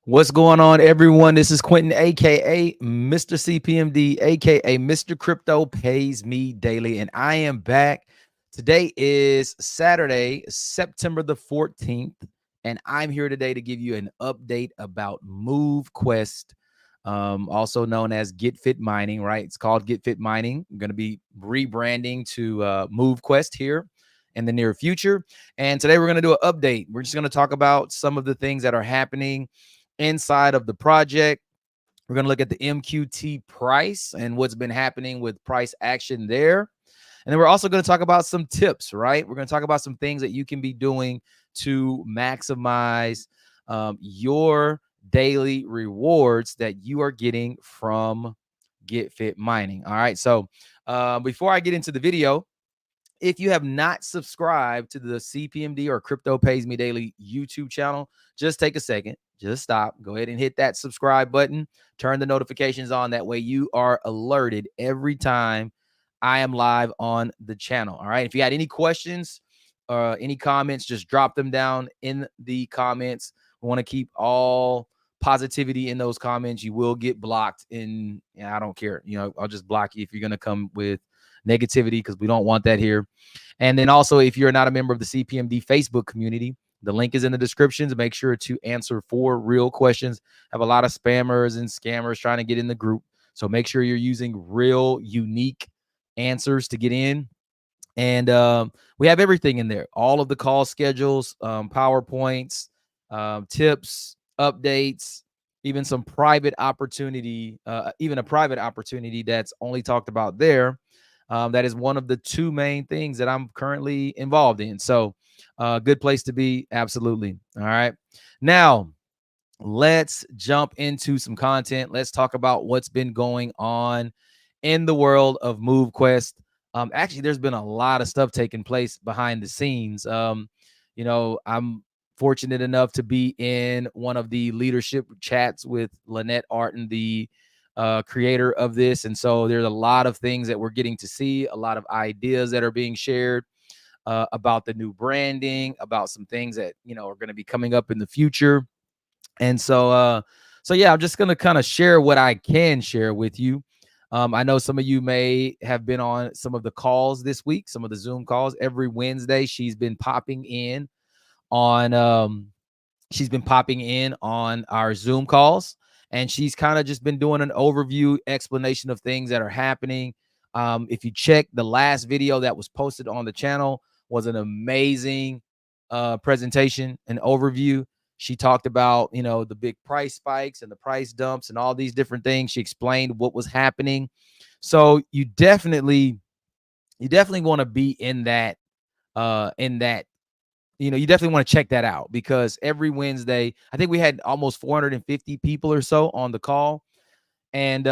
What's going on, everyone? This is Quentin, aka Mr. CPMD, aka Mr. Crypto Pays Me Daily, and I am back. Today is Saturday, September the 14th, and I'm here today to give you an update about MoveQuest, also known as GetFit Mining, right? It's called GetFit Mining. I'm going to be rebranding to MoveQuest here in the near future. And today we're going to do an update. We're just going to talk about some of the things that are happening inside of the project. We're going to look at the MQT price and what's been happening with price action there. And then we're also going to talk about some tips, right? We're going to talk about some things that you can be doing to maximize your daily rewards that you are getting from GetFit Mining. All right. So before I get into the video, if you have not subscribed to the CPMD or Crypto Pays Me Daily YouTube channel, just take a second, just stop, go ahead and hit that subscribe button, turn the notifications on. That way you are alerted every time I am live on the channel. All right. If you had any questions or any comments, just drop them down in the comments. We want to keep all positivity in those comments. You will get blocked in, I don't care. I'll just block you if you're going to come with negativity, because we don't want that here. And then also, if you're not a member of the CPMD Facebook community, the link is in the descriptions. Make sure to answer 4 real questions. I have a lot of spammers and scammers trying to get in the group, so make sure you're using real, unique answers to get in. And we have everything in there, all of the call schedules, PowerPoints, tips, updates, even some private opportunity, even a private opportunity that's only talked about there. That is one of the 2 main things that I'm currently involved in. So good place to be. Absolutely. All right. Now, let's jump into some content. Let's talk about what's been going on in the world of MoveQuest. Actually, there's been a lot of stuff taking place behind the scenes. I'm fortunate enough to be in one of the leadership chats with Lynette Artin, the creator of this. And so there's a lot of things that we're getting to see, a lot of ideas that are being shared about the new branding, about some things that, are going to be coming up in the future. And so yeah, I'm just going to kind of share what I can share with you. I know some of you may have been on some of the calls this week, some of the Zoom calls. Every Wednesday, she's been popping in on our Zoom calls, and she's kind of just been doing an overview explanation of things that are happening. If you check the last video that was posted on the channel, was an amazing presentation and overview. She talked about, the big price spikes and the price dumps and all these different things. She explained what was happening. So you definitely want to be in that you definitely want to check that out, because every Wednesday, I think we had almost 450 people or so on the call. And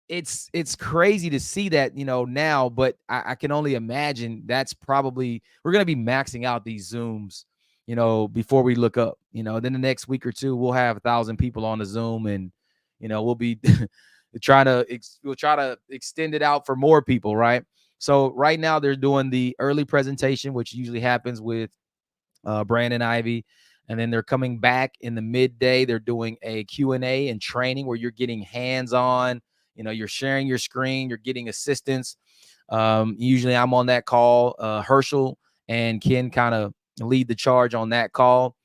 it's crazy to see that, now, but I can only imagine that's probably, we're going to be maxing out these Zooms, before we look up, then the next week or 2, we'll have 1,000 people on the Zoom, and, we'll be we'll try to extend it out for more people. Right. So right now they're doing the early presentation, which usually happens with Brandon Ivey. And then they're coming back in the midday. They're doing a Q&A and training where you're getting hands-on. You're sharing your screen. You're getting assistance. Usually I'm on that call. Herschel and Ken kind of lead the charge on that call.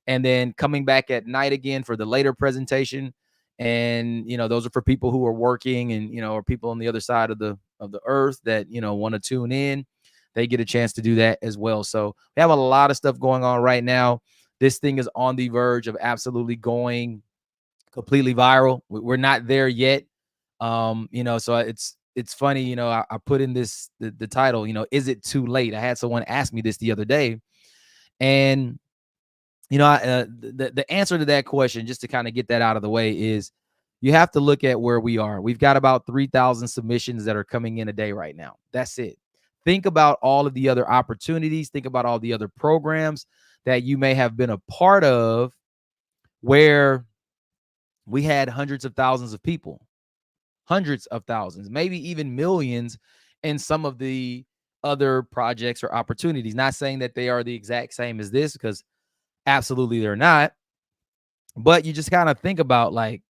And then coming back at night again for the later presentation. And, those are for people who are working and, or people on the other side of the earth that, want to tune in. They get a chance to do that as well. So we have a lot of stuff going on right now. This thing is on the verge of absolutely going completely viral. We're not there yet. So it's funny, I put in the title, is it too late? I had someone ask me this the other day, and the answer to that question, just to kind of get that out of the way, is you have to look at where we are. We've got about 3,000 submissions that are coming in a day right now. That's it. Think about all of the other opportunities. Think about all the other programs that you may have been a part of, where we had hundreds of thousands of people, hundreds of thousands, maybe even millions in some of the other projects or opportunities. Not saying that they are the exact same as this, because absolutely they're not. But you just kind of think about, like,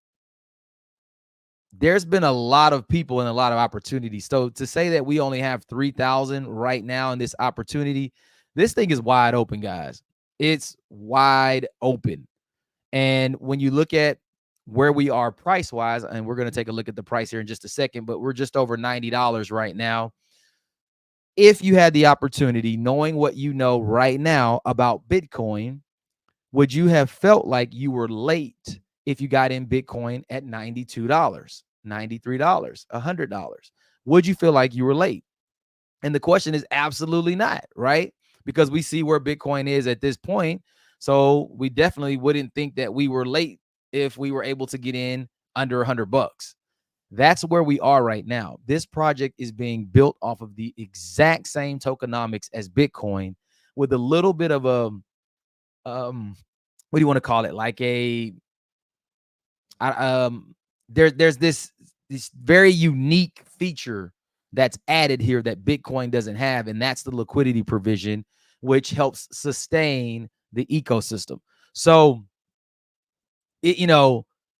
there's been a lot of people and a lot of opportunities. So to say that we only have 3,000 right now in this opportunity, this thing is wide open, guys. It's wide open. And when you look at where we are price wise, and we're going to take a look at the price here in just a second, but we're just over $90 right now. If you had the opportunity, knowing what you know right now about Bitcoin, would you have felt like you were late if you got in Bitcoin at $92, $93, $100? Would you feel like you were late? And the question is absolutely not, right? Because we see where Bitcoin is at this point. So we definitely wouldn't think that we were late if we were able to get in under $100. That's where we are right now. This project is being built off of the exact same tokenomics as Bitcoin, with a little bit of a what do you want to call it? Like a there's this very unique feature that's added here that Bitcoin doesn't have, and that's the liquidity provision, which helps sustain the ecosystem. So it,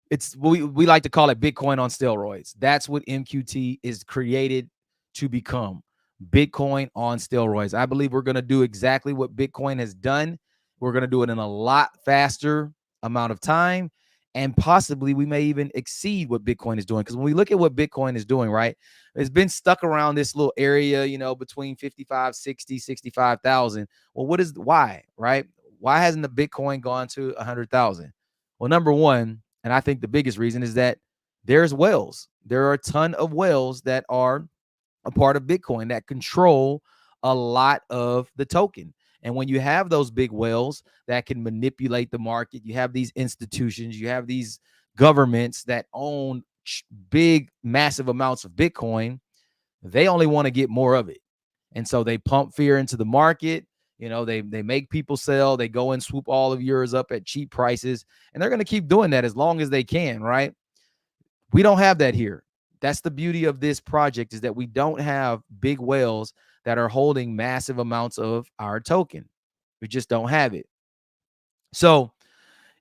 it's we like to call it Bitcoin on steroids. That's what MQT is created to become. Bitcoin on steroids. I believe we're going to do exactly what Bitcoin has done. We're going to do it in a lot faster amount of time, and possibly we may even exceed what Bitcoin is doing. Because when we look at what Bitcoin is doing, right, it's been stuck around this little area, between 55, 60, 65,000. Well, why, right? Why hasn't the Bitcoin gone to 100,000? Well, number one, and I think the biggest reason, is that there's whales. There are a ton of whales that are a part of Bitcoin that control a lot of the token. And when you have those big whales that can manipulate the market, you have these institutions, you have these governments that own big, massive amounts of Bitcoin. They only want to get more of it. And so they pump fear into the market. They make people sell. They go and swoop all of yours up at cheap prices. And they're going to keep doing that as long as they can, right? We don't have that here. That's the beauty of this project, is that we don't have big whales that are holding massive amounts of our token. We just don't have it. So,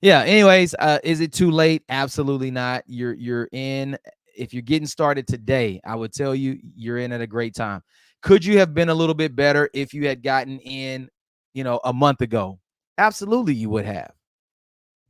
yeah, anyways, is it too late? Absolutely not. You're in. If you're getting started today, I would tell you you're in at a great time. Could you have been a little bit better if you had gotten in, a month ago? Absolutely, you would have.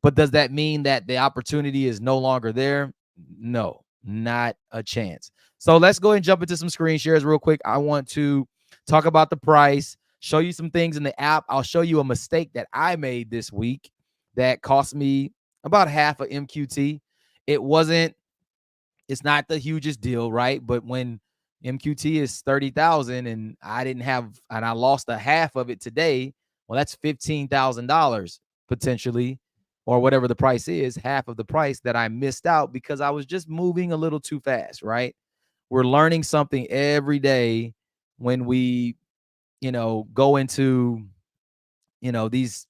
But does that mean that the opportunity is no longer there? No, not a chance. So let's go ahead and jump into some screen shares real quick. I want to talk about the price, show you some things in the app. I'll show you a mistake that I made this week that cost me about half of MQT. It's not the hugest deal, right? But when MQT is 30,000 and I lost a half of it today, well, that's $15,000 potentially, or whatever the price is, half of the price that I missed out because I was just moving a little too fast, right? We're learning something every day when we, go into, these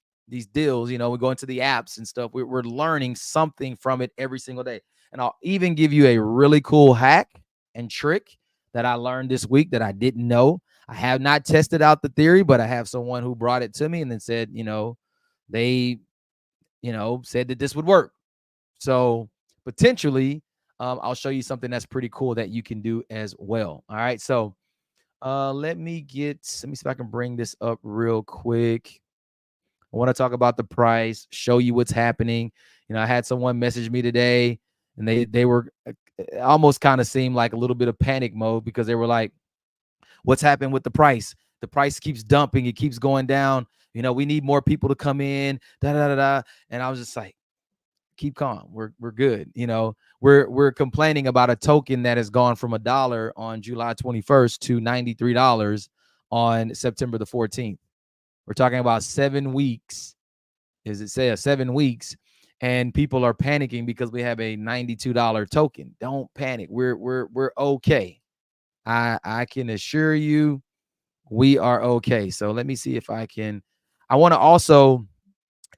deals, we go into the apps and stuff. We're learning something from it every single day. And I'll even give you a really cool hack and trick that I learned this week that I didn't know. I have not tested out the theory, but I have someone who brought it to me and then said, they, said that this would work. So potentially, I'll show you something that's pretty cool that you can do as well. All right. So let me see if I can bring this up real quick. I want to talk about the price, show you what's happening. I had someone message me today, and they were almost kind of seemed like a little bit of panic mode because they were like, what's happened with the price? The price keeps dumping. It keeps going down. We need more people to come in. Da da da da. And I was just like, keep calm. We're good. We're complaining about a token that has gone from $1 on July 21st to $93 on September the 14th. We're talking about 7 weeks. Is it say 7 weeks? And people are panicking because we have a $92 token. Don't panic. We're okay. I can assure you we are okay. So let me see if I can. I want to also,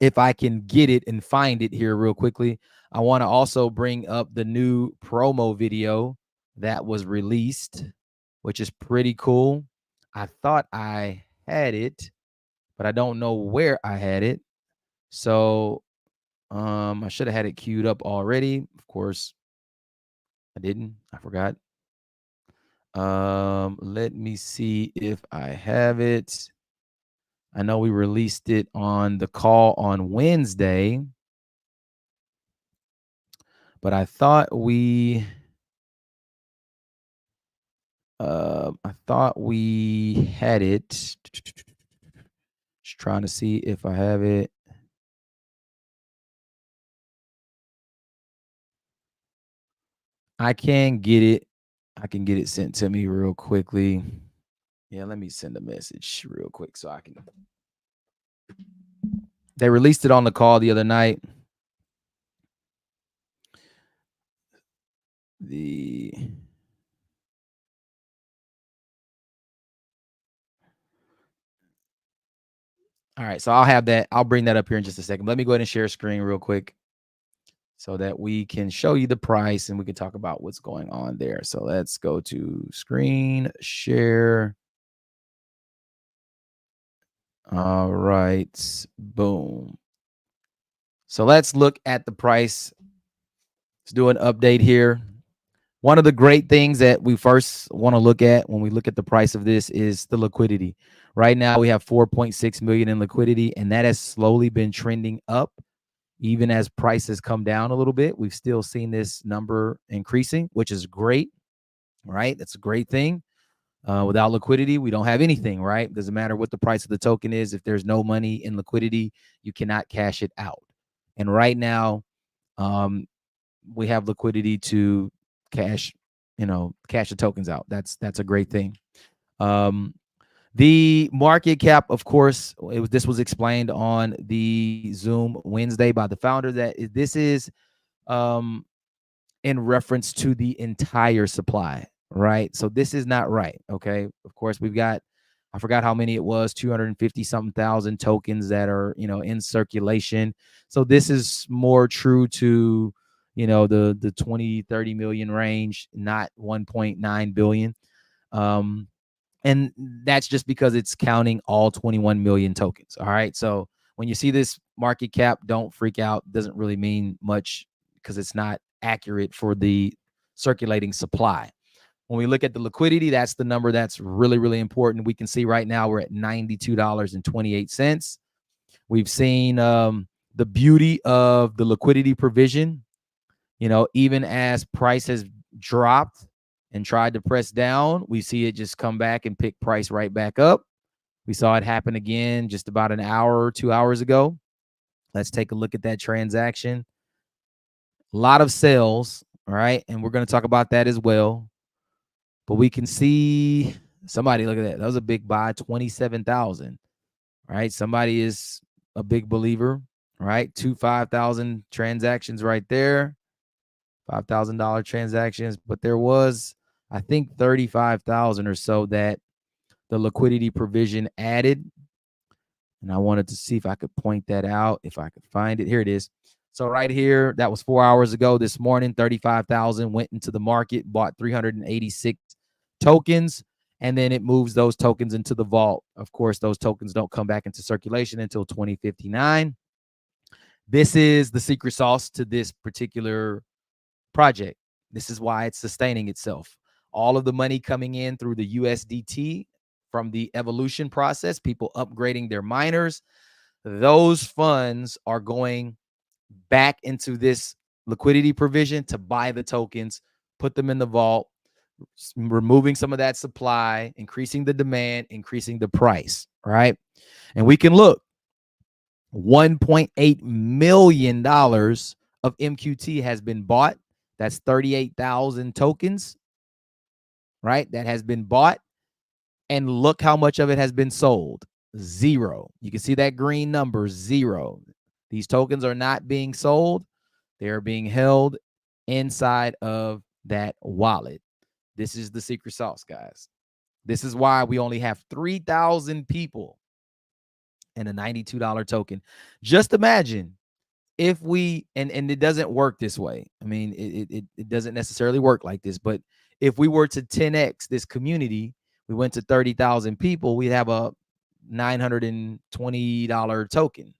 if I can get it and find it here real quickly, I want to also bring up the new promo video that was released, which is pretty cool. I thought I had it, but I don't know where I had it. So I should have had it queued up already. Of course, I didn't. I forgot. Let me see if I have it. I know we released it on the call on Wednesday, but I thought we had it. Just trying to see if I have it. I can get it. I can get it sent to me real quickly. Yeah, let me send a message real quick so I can. They released it on the call the other night. All right, so I'll have that. I'll bring that up here in just a second. Let me go ahead and share screen real quick so that we can show you the price and we can talk about what's going on there. So let's go to screen share. All right, boom. So let's look at the price. Let's do an update here. One of the great things that we first want to look at when we look at the price of this is the liquidity. Right now, we have 4.6 million in liquidity, and that has slowly been trending up. Even as prices come down a little bit, we've still seen this number increasing, which is great, right? That's a great thing. Without liquidity, we don't have anything, right? Doesn't matter what the price of the token is. If there's no money in liquidity, you cannot cash it out. And right now, we have liquidity to cash the tokens out. That's a great thing. The market cap, of course, this was explained on the Zoom Wednesday by the founder that this is in reference to the entire supply, right? So this is not right, okay? Of course, we've got, I forgot how many it was, 250 something thousand tokens that are, in circulation. So this is more true to, the 20, 30 million range, not 1.9 billion. And that's just because it's counting all 21 million tokens. All right. So when you see this market cap, don't freak out. It doesn't really mean much because it's not accurate for the circulating supply. When we look at the liquidity, that's the number that's really, really important. We can see right now we're at $92.28. We've seen the beauty of the liquidity provision. Even as price has dropped and tried to press down, we see it just come back and pick price right back up. We saw it happen again just about an hour or 2 hours ago. Let's take a look at that transaction. A lot of sales, all right? And we're going to talk about that as well. But we can see somebody, look at that. That was a big buy, 27,000, right? Somebody is a big believer, right? 5,000 transactions right there. $5,000 transactions, but there was, I think, 35,000 or so that the liquidity provision added. And I wanted to see if I could point that out, if I could find it. Here it is. So right here, that was 4 hours ago. This morning, 35,000 went into the market, bought 386 tokens, and then it moves those tokens into the vault. Of course, those tokens don't come back into circulation until 2059. This is the secret sauce to this particular project. This is why it's sustaining itself. All of the money coming in through the USDT from the evolution process, people upgrading their miners, those funds are going back into this liquidity provision to buy the tokens, put them in the vault, removing some of that supply, increasing the demand, increasing the price, right? And we can look, $1.8 million of MQT has been bought. That's 38,000 tokens, right? That has been bought. And look how much of it has been sold. Zero. You can see that green number, zero. These tokens are not being sold. They are being held inside of that wallet. This is the secret sauce, guys. This is why we only have 3,000 people and a $92 token. Just imagine if we, and it doesn't work this way. I mean, it doesn't necessarily work like this, but if we were to 10x this community, we went to 30,000 people, we'd have a $920 token,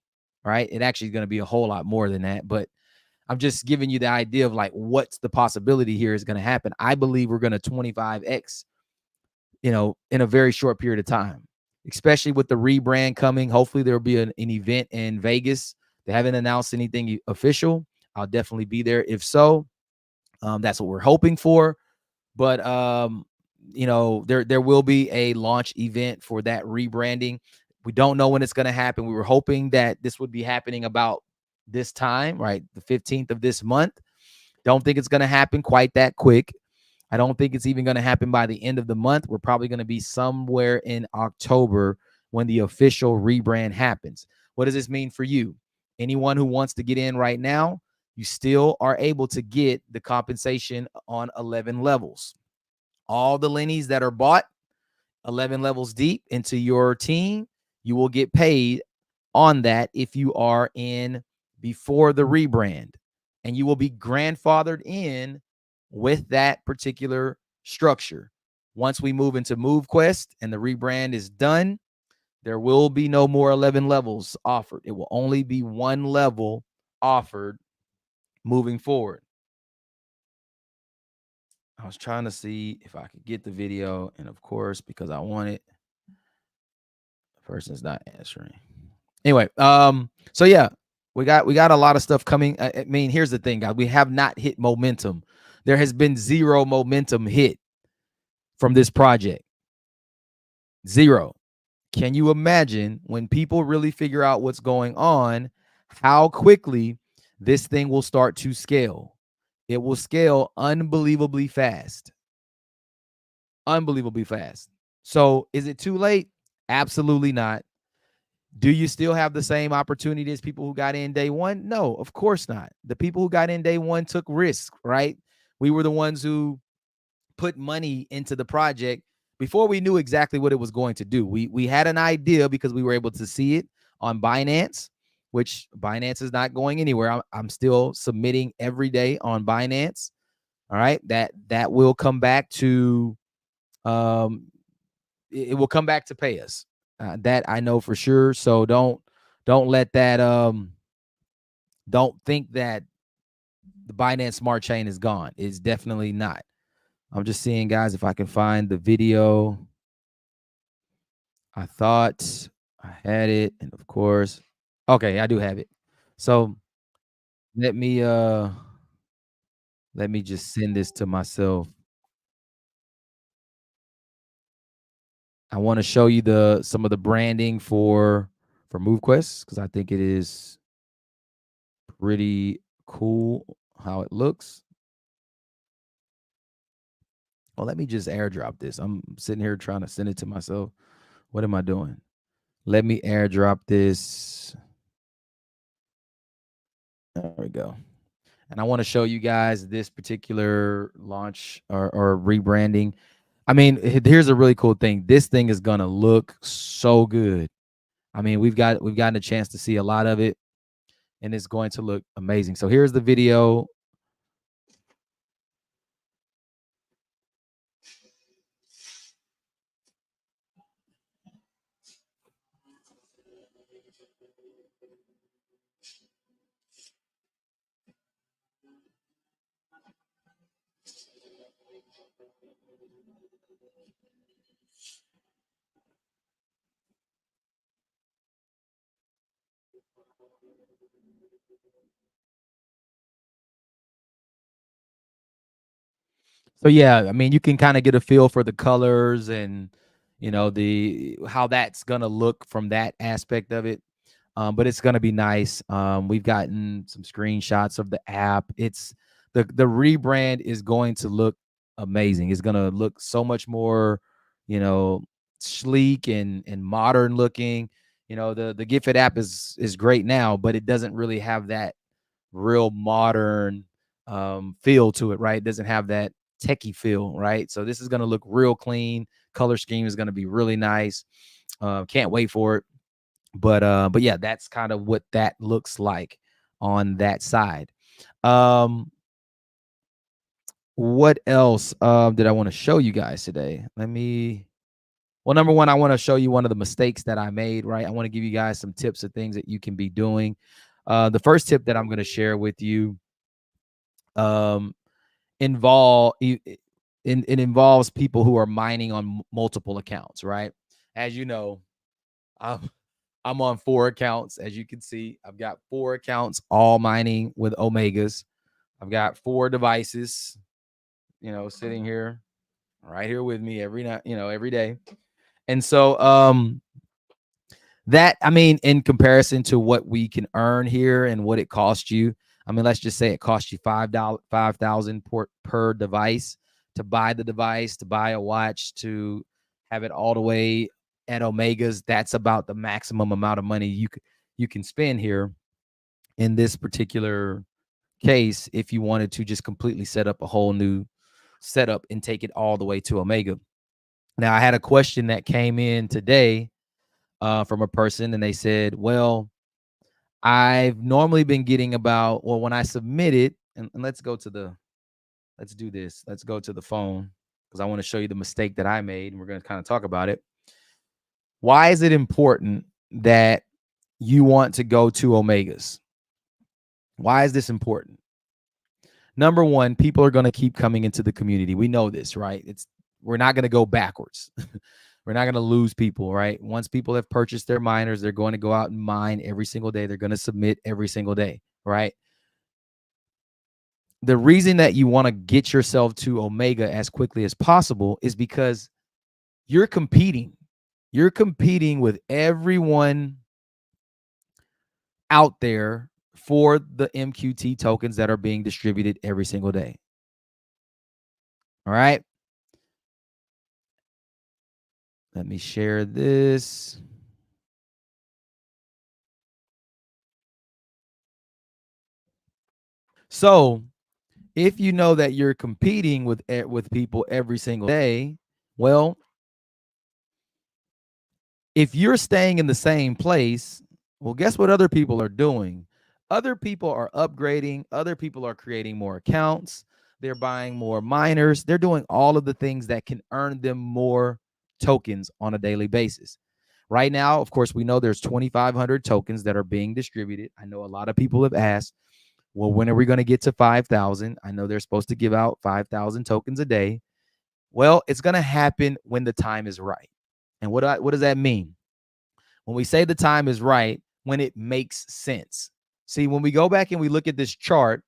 All right. It actually is going to be a whole lot more than that. But I'm just giving you the idea of like what's the possibility here is going to happen. I believe we're going to 25x, in a very short period of time, especially with the rebrand coming. Hopefully there'll be an event in Vegas. They haven't announced anything official. I'll definitely be there. If so, that's what we're hoping for. But there will be a launch event for that rebranding. We don't know when it's going to happen. We were hoping that this would be happening about this time, right? The 15th of this month. Don't think it's going to happen quite that quick. I don't think it's even going to happen by the end of the month. We're probably going to be somewhere in October when the official rebrand happens. What does this mean for you? Anyone who wants to get in right now, you still are able to get the compensation on 11 levels. All the Lennies that are bought 11 levels deep into your team, you will get paid on that if you are in before the rebrand, and you will be grandfathered in with that particular structure. Once we move into MoveQuest and the rebrand is done, there will be no more 11 levels offered. It will only be one level offered moving forward. I was trying to see if I could get the video, and of course, because I want it, the person's not answering. Anyway, so yeah, we got a lot of stuff coming. I mean, here's the thing, guys. We have not hit momentum. There has been zero momentum hit from this project. Zero. Can you imagine when people really figure out what's going on, how quickly this thing will start to scale? It will scale unbelievably fast. Unbelievably fast. So is it too late? Absolutely not. Do you still have the same opportunity as people who got in day one? No, of course not. The people who got in day one took risks, right? We were the ones who put money into the project before we knew exactly what it was going to do. We had an idea because we were able to see it on Binance, which Binance is not going anywhere. I'm still submitting every day on Binance. All right, that will come back to it will come back to pay us. That I know for sure. So don't let that don't think that the Binance Smart Chain is gone. It's definitely not. I'm just seeing, guys, if I can find the video. I thought I had it, and of course, okay, I do have it. So let me just send this to myself. I want to show you some of the branding for MoveQuest because I think it is pretty cool how it looks. Well, let me just airdrop this. I'm sitting here trying to send it to myself. What am I doing? Let me airdrop this. There we go. And I want to show you guys this particular launch or rebranding. I mean, here's a really cool thing. This thing is gonna look so good. I mean, we've gotten a chance to see a lot of it, and it's going to look amazing. So here's the video. So yeah, I mean, you can kind of get a feel for the colors and the how that's gonna look from that aspect of it. But it's gonna be nice. We've gotten some screenshots of the app. It's the rebrand is going to look amazing. It's gonna look so much more, sleek and modern looking. The GetFit app is great now, but it doesn't really have that real modern feel to it, right? It doesn't have that techie feel, right? So this is going to look real clean. Color scheme is going to be really nice. Can't wait for it. But yeah, that's kind of what that looks like on that side. What else did I want to show you guys today? Let me Well, number one, I want to show you one of the mistakes that I made, right? I want to give you guys some tips of things that you can be doing. The first tip that I'm going to share with you um, it involves people who are mining on multiple accounts, right? As you know, I'm on 4 accounts. As you can see, I've got 4 accounts, all mining with Omegas. I've got 4 devices, sitting here, right here with me every night, every day. And so, in comparison to what we can earn here and what it costs you, let's just say it costs you $5,000 per device to buy the device, to buy a watch, to have it all the way at Omegas. That's about the maximum amount of money you can spend here in this particular case if you wanted to just completely set up a whole new setup and take it all the way to Omega. Now, I had a question that came in today from a person, and they said, well, I've normally been getting about, well, when I submit it, and let's do this. Let's go to the phone because I want to show you the mistake that I made, and we're going to kind of talk about it. Why is it important that you want to go to Omegas? Why is this important? Number one, people are going to keep coming into the community. We know this, right? We're not going to go backwards. We're not going to lose people, right? Once people have purchased their miners, they're going to go out and mine every single day. They're going to submit every single day, right? The reason that you want to get yourself to Omega as quickly as possible is because you're competing. You're competing with everyone out there for the MQT tokens that are being distributed every single day. All right. Let me share this. So if you know that you're competing with people every single day, well, if you're staying in the same place, well, guess what other people are doing? Other people are upgrading. Other people are creating more accounts. They're buying more miners. They're doing all of the things that can earn them more tokens on a daily basis. Right now, of course, we know there's 2,500 tokens that are being distributed. I know a lot of people have asked, well, when are we going to get to 5,000? I know they're supposed to give out 5,000 tokens a day. Well, it's going to happen when the time is right. And what does that mean? When we say the time is right, when it makes sense. See, when we go back and we look at this chart,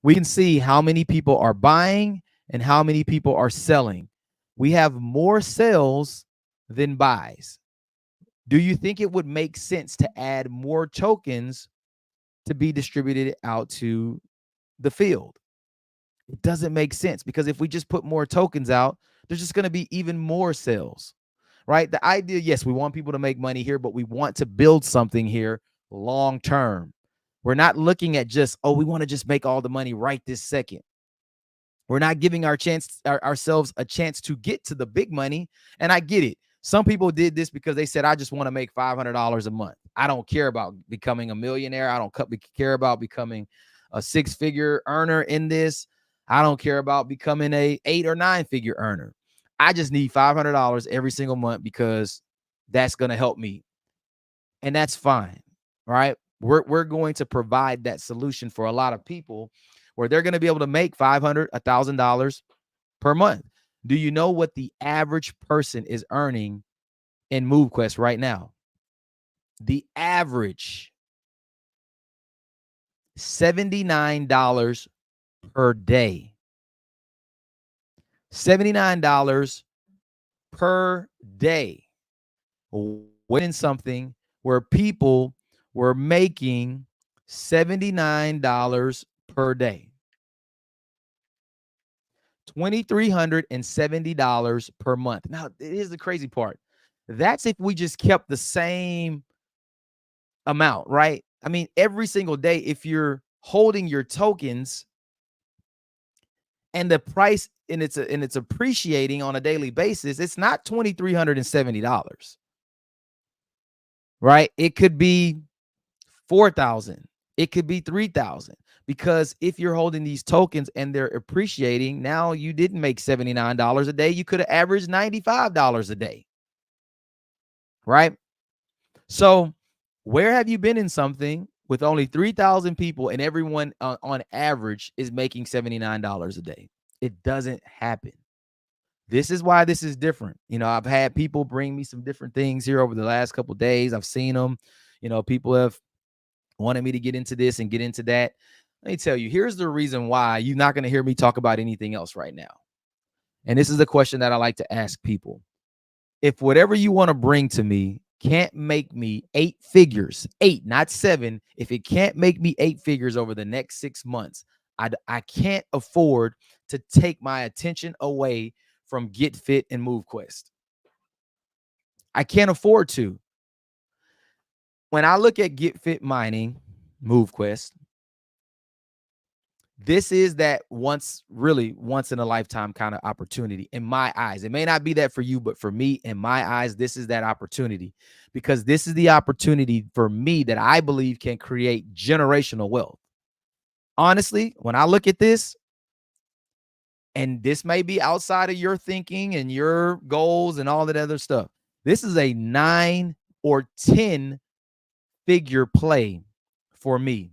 we can see how many people are buying and how many people are selling. We have more sales than buys. Do you think it would make sense to add more tokens to be distributed out to the field? It doesn't make sense, because if we just put more tokens out, there's just going to be even more sales, right? The idea, yes, we want people to make money here, but we want to build something here long term. We're not looking at just, we want to just make all the money right this second. We're not giving ourselves a chance to get to the big money. And I get it. Some people did this because they said, I just want to make $500 a month. I don't care about becoming a millionaire. I don't care about becoming a 6-figure earner in this. I don't care about becoming a 8 or 9-figure earner. I just need $500 every single month because that's going to help me. And that's fine, right? We're going to provide that solution for a lot of people where they're going to be able to make $500, $1,000 per month. Do you know what the average person is earning in MoveQuest right now? The average, $79 per day. $79 per day. Winning something where people were making $79 per day. $2,370 per month. Now, here's the crazy part. That's if we just kept the same amount, right? Every single day, if you're holding your tokens and the price and it's appreciating on a daily basis, it's not $2,370, right? It could be 4,000. It could be 3,000. Because if you're holding these tokens and they're appreciating, now you didn't make $79 a day. You could have averaged $95 a day, right? So where have you been in something with only 3,000 people and everyone on average is making $79 a day? It doesn't happen. This is why this is different. I've had people bring me some different things here over the last couple of days. I've seen them. People have wanted me to get into this and get into that. Let me tell you, here's the reason why you're not going to hear me talk about anything else right now. And this is the question that I like to ask people. If whatever you want to bring to me can't make me 8 figures, 8, not 7, if it can't make me 8 figures over the next 6 months, I can't afford to take my attention away from GetFit and MoveQuest. I can't afford to. When I look at GetFit mining, MoveQuest, this is that once in a lifetime kind of opportunity in my eyes. It may not be that for you, but for me, in my eyes, this is that opportunity, because this is the opportunity for me that I believe can create generational wealth. Honestly, when I look at this, and this may be outside of your thinking and your goals and all that other stuff, this is a 9 or 10 figure play for me.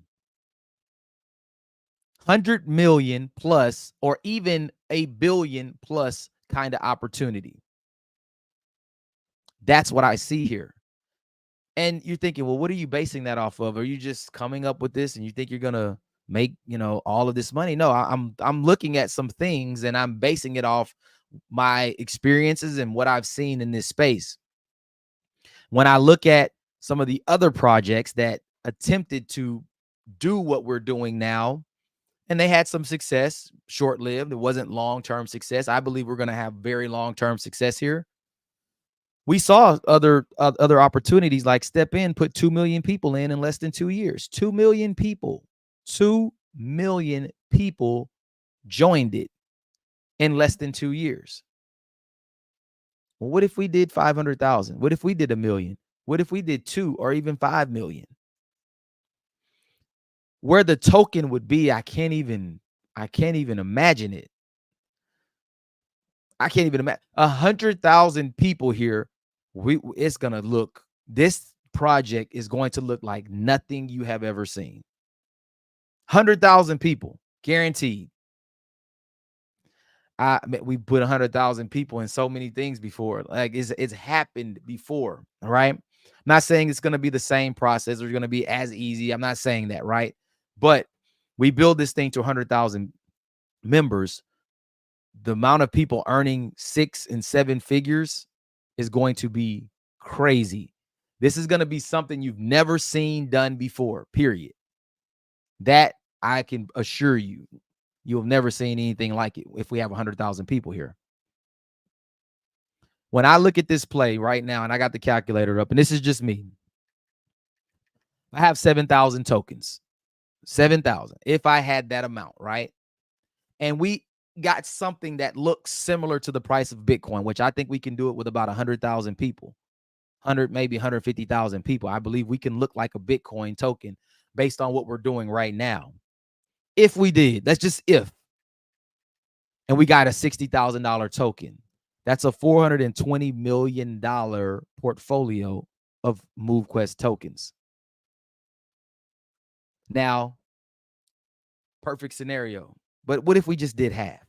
100 million plus, or even a billion plus kind of opportunity. That's what I see here. And you're thinking, well, what are you basing that off of? Are you just coming up with this and you think you're going to make, all of this money? No, I'm looking at some things and I'm basing it off my experiences and what I've seen in this space. When I look at some of the other projects that attempted to do what we're doing now, and they had some success, short-lived. It wasn't long-term success. I believe we're going to have very long-term success here. We saw other opportunities like Step In put 2 million people in less than 2 years. 2 million people. 2 million people joined it in less than 2 years. Well, what if we did 500,000? What if we did 1 million? What if we did 2 or even 5 million? Where the token would be, I can't even imagine it. I can't even imagine 100,000 people here. It's going to look, this project is going to look like nothing you have ever seen. 100,000 people guaranteed. We put 100,000 people in so many things before. Like it's happened before. All right. I'm not saying it's going to be the same process or it's going to be as easy. I'm not saying that. Right. But we build this thing to 100,000 members. The amount of people earning 6 and 7 figures is going to be crazy. This is going to be something you've never seen done before, period. That I can assure you, you've never seen anything like it if we have 100,000 people here. When I look at this play right now, and I got the calculator up, and this is just me, I have 7,000 tokens. 7,000. If I had that amount, right? And we got something that looks similar to the price of Bitcoin, which I think we can do it with about 100,000 people, maybe 150,000 people. I believe we can look like a Bitcoin token based on what we're doing right now. If we did, that's just if, and we got a $60,000 token, that's a $420 million portfolio of MoveQuest tokens. Now, perfect scenario. But what if we just did half?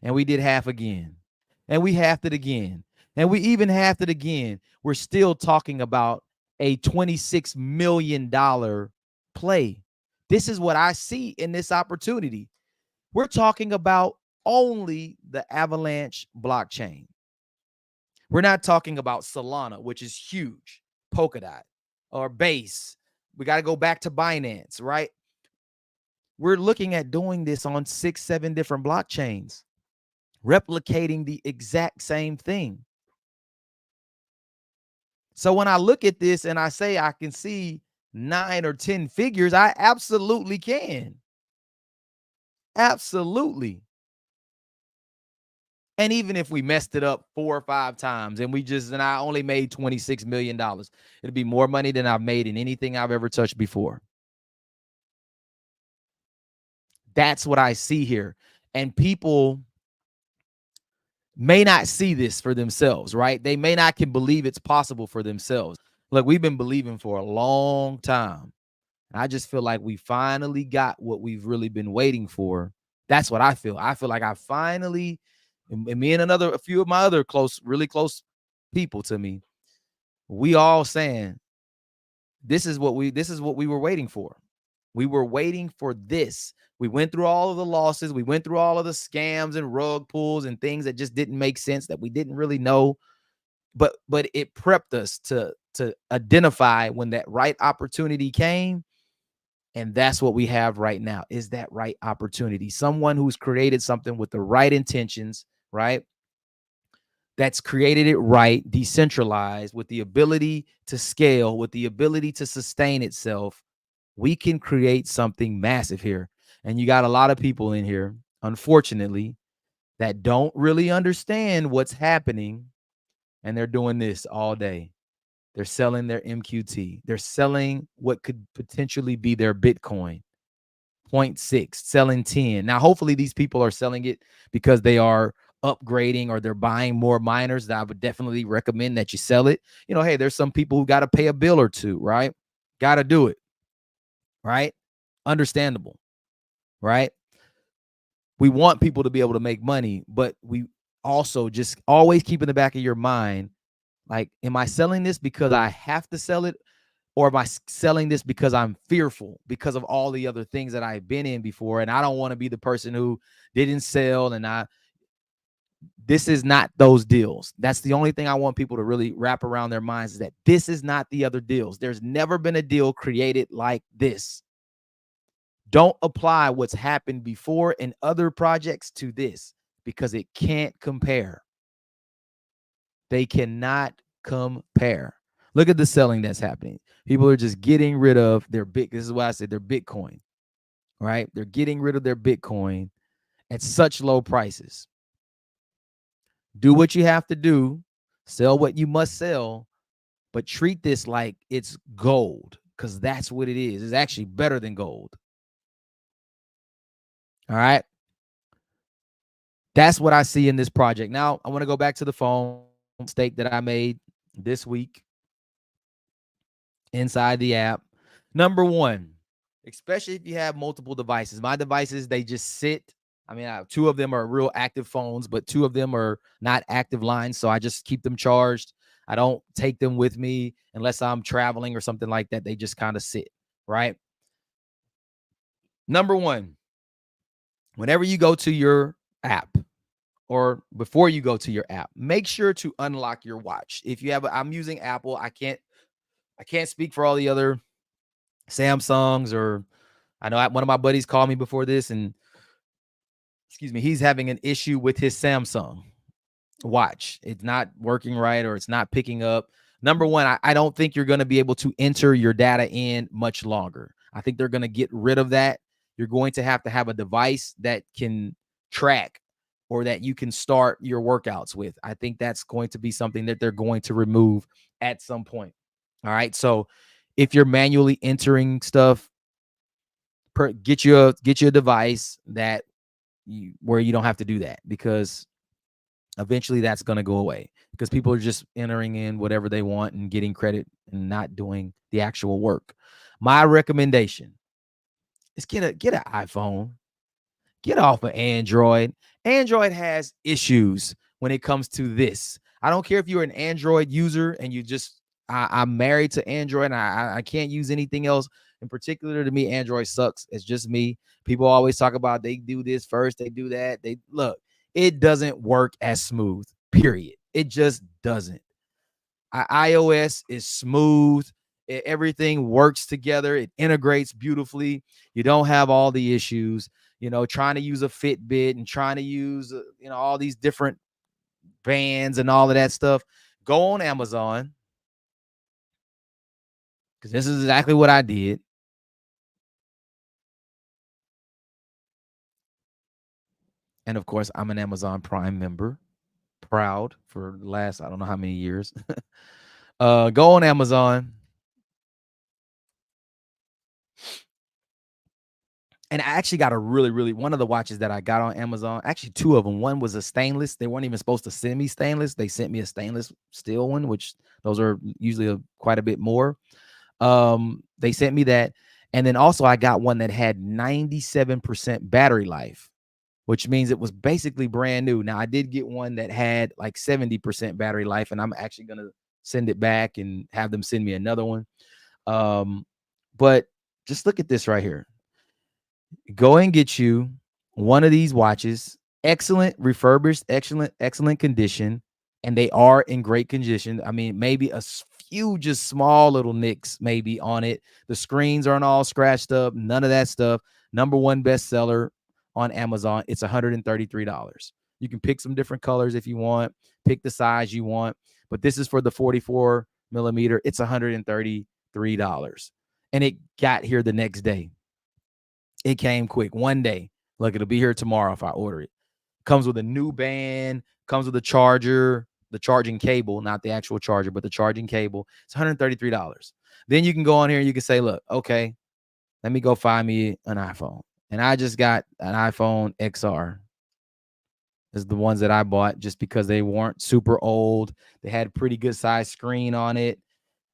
And we did half again. And we halved it again. And we even halved it again. We're still talking about a $26 million play. This is what I see in this opportunity. We're talking about only the Avalanche blockchain. We're not talking about Solana, which is huge, Polkadot, or Base. We got to go back to Binance, right? We're looking at doing this on 6, 7 different blockchains, replicating the exact same thing. So when I look at this and I say I can see 9 or 10 figures, I absolutely can. Absolutely. And even if we messed it up 4 or 5 times and I only made $26 million, it'd be more money than I've made in anything I've ever touched before. That's what I see here. And people may not see this for themselves, right? They may not can believe it's possible for themselves. Look, we've been believing for a long time. I just feel like we finally got what we've really been waiting for. That's what I feel. I feel like I finally, and me and a few of my other really close people to me, we all saying this is what we were waiting for. We were waiting for this. We went through all of the losses. We went through all of the scams and rug pulls and things that just didn't make sense, that we didn't really know. But it prepped us to identify when that right opportunity came. And that's what we have right now, is that right opportunity. Someone who's created something with the right intentions, right? That's created it right, decentralized, with the ability to scale, with the ability to sustain itself. We can create something massive here. And you got a lot of people in here, unfortunately, that don't really understand what's happening. And they're doing this all day. They're selling their MQT. They're selling what could potentially be their Bitcoin. 0.6, selling 10. Now, hopefully these people are selling it because they are upgrading or they're buying more miners. That I would definitely recommend that you sell it. You know, hey, there's some people who got to pay a bill or two, right? Got to do it, right? Understandable, right? We want people to be able to make money, but we also just always keep in the back of your mind, like, am I selling this because I have to sell it? Or am I selling this because I'm fearful because of all the other things that I've been in before? And I don't want to be the person who didn't sell. And this is not those deals. That's the only thing I want people to really wrap around their minds, is that this is not the other deals. There's never been a deal created like this. Don't apply what's happened before in other projects to this, because it can't compare. They cannot compare. Look at the selling that's happening. People are just getting rid of their this is why I said their Bitcoin, right? They're getting rid of their Bitcoin at such low prices. Do what you have to do, sell what you must sell, but treat this like it's gold, because that's what it is. It's actually better than gold. All right. That's what I see in this project. Now, I want to go back to the phone mistake that I made this week inside the app. Number one, especially if you have multiple devices. My devices, they just sit. I mean, two of them are real active phones, but two of them are not active lines. So I just keep them charged. I don't take them with me unless I'm traveling or something like that. They just kind of sit, right? Number one, whenever you go to your app, or before you go to your app, make sure to unlock your watch. If you have, I'm using Apple. I can't speak for all the other Samsungs, or I know one of my buddies called me before this, and excuse me, he's having an issue with his Samsung watch. It's not working right, or it's not picking up. Number one, I don't think you're going to be able to enter your data in much longer. I think they're going to get rid of that. You're going to have a device that can track, or that you can start your workouts with. I think that's going to be something that they're going to remove at some point. All right. So if you're manually entering stuff, get you a device that where you don't have to do that, because eventually that's going to go away, because people are just entering in whatever they want and getting credit and not doing the actual work. My recommendation is get an iPhone. Get off of Android. Android has issues when it comes to this. I don't care if you're an Android user and you just, I'm married to Android and I can't use anything else. In particular, to me, Android sucks. It's just me. People always talk about they do this first, they do that. They look, it doesn't work as smooth, period. It just doesn't. iOS is smooth. Everything works together. It integrates beautifully. You don't have all the issues, trying to use a Fitbit and trying to use, all these different bands and all of that stuff. Go on Amazon, because this is exactly what I did. And of course, I'm an Amazon Prime member, proud for the last, I don't know how many years. Go on Amazon And I actually got a really, one of the watches that I got on Amazon, actually two of them. One was a stainless. They weren't even supposed to send me stainless. They sent me a stainless steel one, which those are usually quite a bit more. They sent me that. And then also I got one that had 97% battery life, which means it was basically brand new. Now I did get one that had like 70% battery life, and I'm actually going to send it back and have them send me another one. But just look at this right here. Go and get you one of these watches, excellent refurbished, excellent condition, and they are in great condition. I mean, maybe a few just small little nicks maybe on it. The screens aren't all scratched up, none of that stuff. #1 bestseller on Amazon. It's $133. You can pick some different colors if you want, pick the size you want, but this is for the 44 millimeter. It's $133. And it got here the next day. It came quick, one day. Look, it'll be here tomorrow if I order it. Comes with a new band, comes with a charger, the charging cable, not the actual charger, but the charging cable. It's $133. Then you can go on here and you can say, look, okay, let me go find me an iPhone. And I just got an iPhone XR. This is the ones that I bought just because they weren't super old. They had a pretty good size screen on it.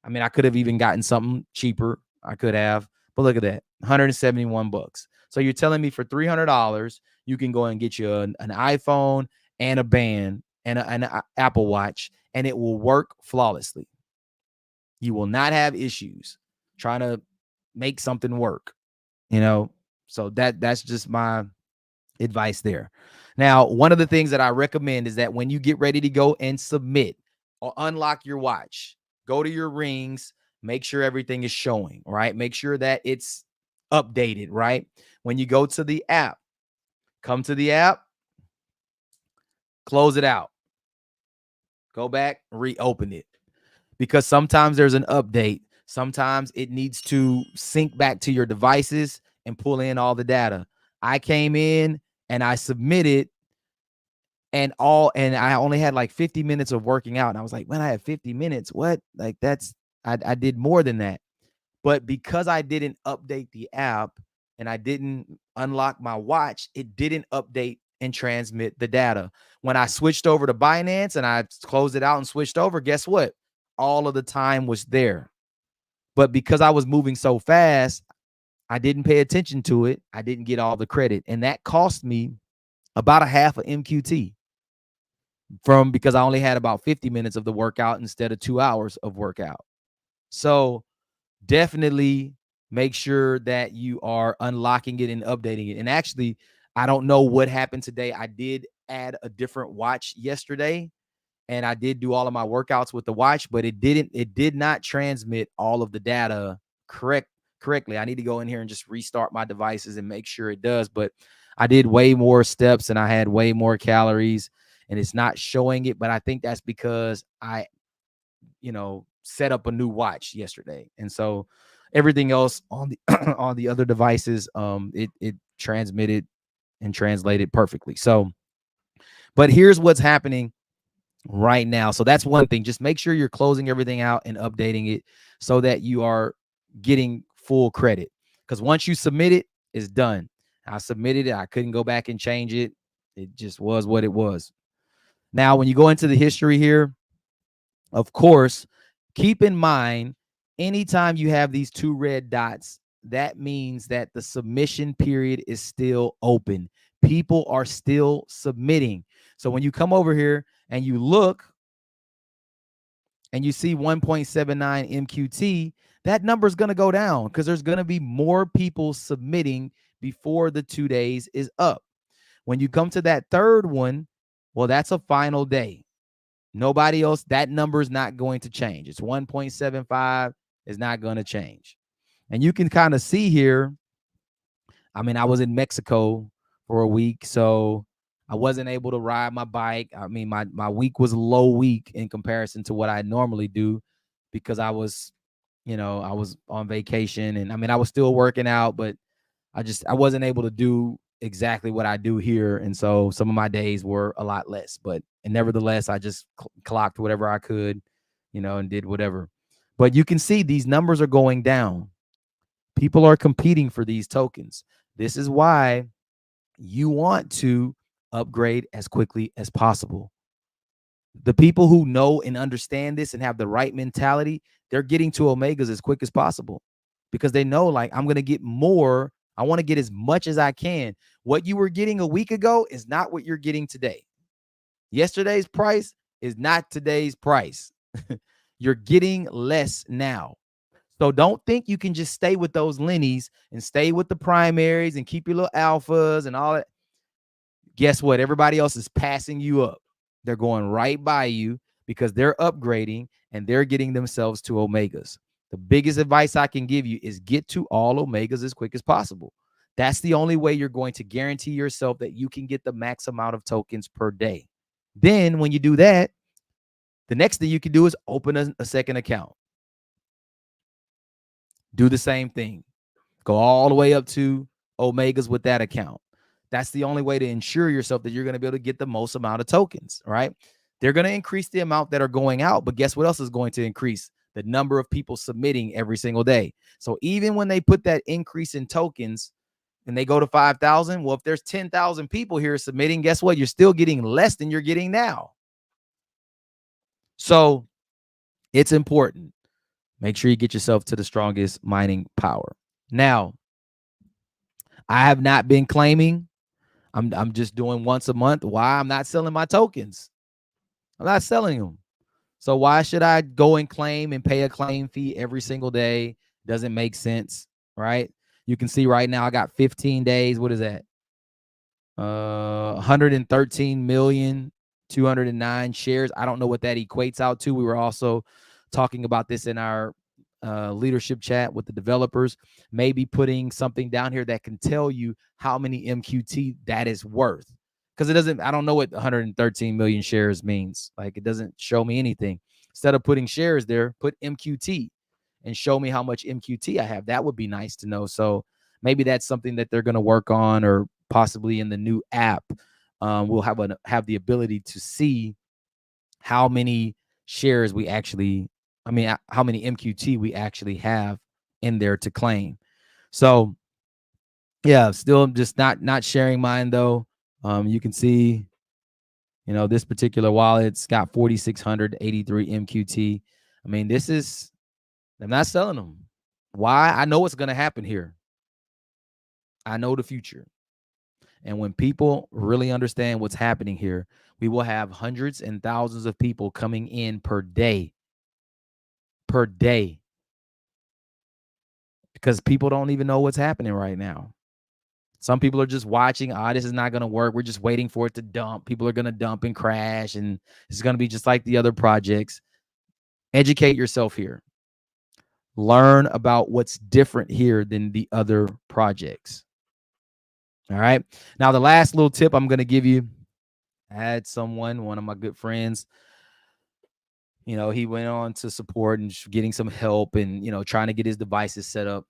I mean, I could have even gotten something cheaper. I could have. But look at that, $171. So you're telling me for $300, you can go and get you an iPhone and a band and an Apple Watch, and it will work flawlessly. You will not have issues trying to make something work, you know? So that's just my advice there. Now, one of the things that I recommend is that when you get ready to go and submit or unlock your watch, go to your rings, make sure everything is showing, right? Make sure that it's updated, right? When you go to the app, come to the app, close it out, go back, reopen it. Because sometimes there's an update. Sometimes it needs to sync back to your devices and pull in all the data. I came in and I submitted and I only had like 50 minutes of working out. And I was like, when I had 50 minutes, what? Like I did more than that. But because I didn't update the app and I didn't unlock my watch, it didn't update and transmit the data. When I switched over to Binance and I closed it out and switched over, guess what? All of the time was there. But because I was moving so fast, I didn't pay attention to it. I didn't get all the credit. And that cost me about a half of MQT because I only had about 50 minutes of the workout instead of 2 hours of workout. So definitely make sure that you are unlocking it and updating it. And actually, I don't know what happened today. I did add a different watch yesterday, and I did do all of my workouts with the watch, but it did not transmit all of the data correctly. I need to go in here and just restart my devices and make sure it does. But I did way more steps and I had way more calories, and it's not showing it. But I think that's because I, set up a new watch yesterday. And so everything else on the on the other devices, it transmitted and translated perfectly. So, but here's what's happening right now. So that's one thing. Just make sure you're closing everything out and updating it so that you are getting full credit. Because once you submit it, it's done. I submitted it. I couldn't go back and change it. It just was what it was. Now, when you go into the history here, of course, keep in mind, anytime you have these 2 red dots, that means that the submission period is still open. People are still submitting. So when you come over here and you look and you see 1.79 MQT, that number is going to go down because there's going to be more people submitting before the 2 days is up. When you come to that third one, well, that's a final day. Nobody else, that number is not going to change. It's 1.75 is not going to change. And you can kind of see here, I mean, I was in Mexico for a week, so I wasn't able to ride my bike. I mean, my week was a low week in comparison to what I normally do because I was, I was on vacation, and I mean, I was still working out, but I wasn't able to do exactly what I do here. And so some of my days were a lot less, and nevertheless, I just clocked whatever I could, and did whatever. But you can see these numbers are going down. People are competing for these tokens. This is why you want to upgrade as quickly as possible. The people who know and understand this and have the right mentality, they're getting to omegas as quick as possible because they know, like, I'm going to get more. I want to get as much as I can. What you were getting a week ago is not what you're getting today. Yesterday's price is not today's price. You're getting less now. So don't think you can just stay with those Lennies and stay with the primaries and keep your little alphas and all that. Guess what? Everybody else is passing you up. They're going right by you because they're upgrading and they're getting themselves to omegas. The biggest advice I can give you is get to all omegas as quick as possible. That's the only way you're going to guarantee yourself that you can get the max amount of tokens per day. Then when you do that, the next thing you can do is open a second account. Do the same thing. Go all the way up to omegas with that account. That's the only way to ensure yourself that you're going to be able to get the most amount of tokens, right? They're going to increase the amount that are going out, but guess what else is going to increase? The number of people submitting every single day. So even when they put that increase in tokens and they go to 5,000, well, if there's 10,000 people here submitting, guess what? You're still getting less than you're getting now. So it's important. Make sure you get yourself to the strongest mining power. Now, I have not been claiming. I'm just doing once a month. Why? I'm not selling my tokens. I'm not selling them. So why should I go and claim and pay a claim fee every single day? Doesn't make sense, right? You can see right now I got 15 days. What is that? 113,209 shares. I don't know what that equates out to. We were also talking about this in our leadership chat with the developers, maybe putting something down here that can tell you how many MQT that is worth. Because it doesn't, I don't know what 113 million shares means. Like, it doesn't show me anything. Instead of putting shares there, put MQT and show me how much MQT I have. That would be nice to know. So maybe that's something that they're going to work on, or possibly in the new app, we'll have the ability to see how many shares we actually, how many MQT we actually have in there to claim. So yeah, still just not sharing mine though. You can see, this particular wallet's got 4,683 MQT. I mean, I'm not selling them. Why? I know what's going to happen here. I know the future. And when people really understand what's happening here, we will have hundreds and thousands of people coming in per day. Per day. Because people don't even know what's happening right now. Some people are just watching. This is not going to work. We're just waiting for it to dump. People are going to dump and crash, and it's going to be just like the other projects. Educate yourself here. Learn about what's different here than the other projects. All right. Now, the last little tip I'm going to give you, I had one of my good friends, he went on to support and getting some help and, trying to get his devices set up.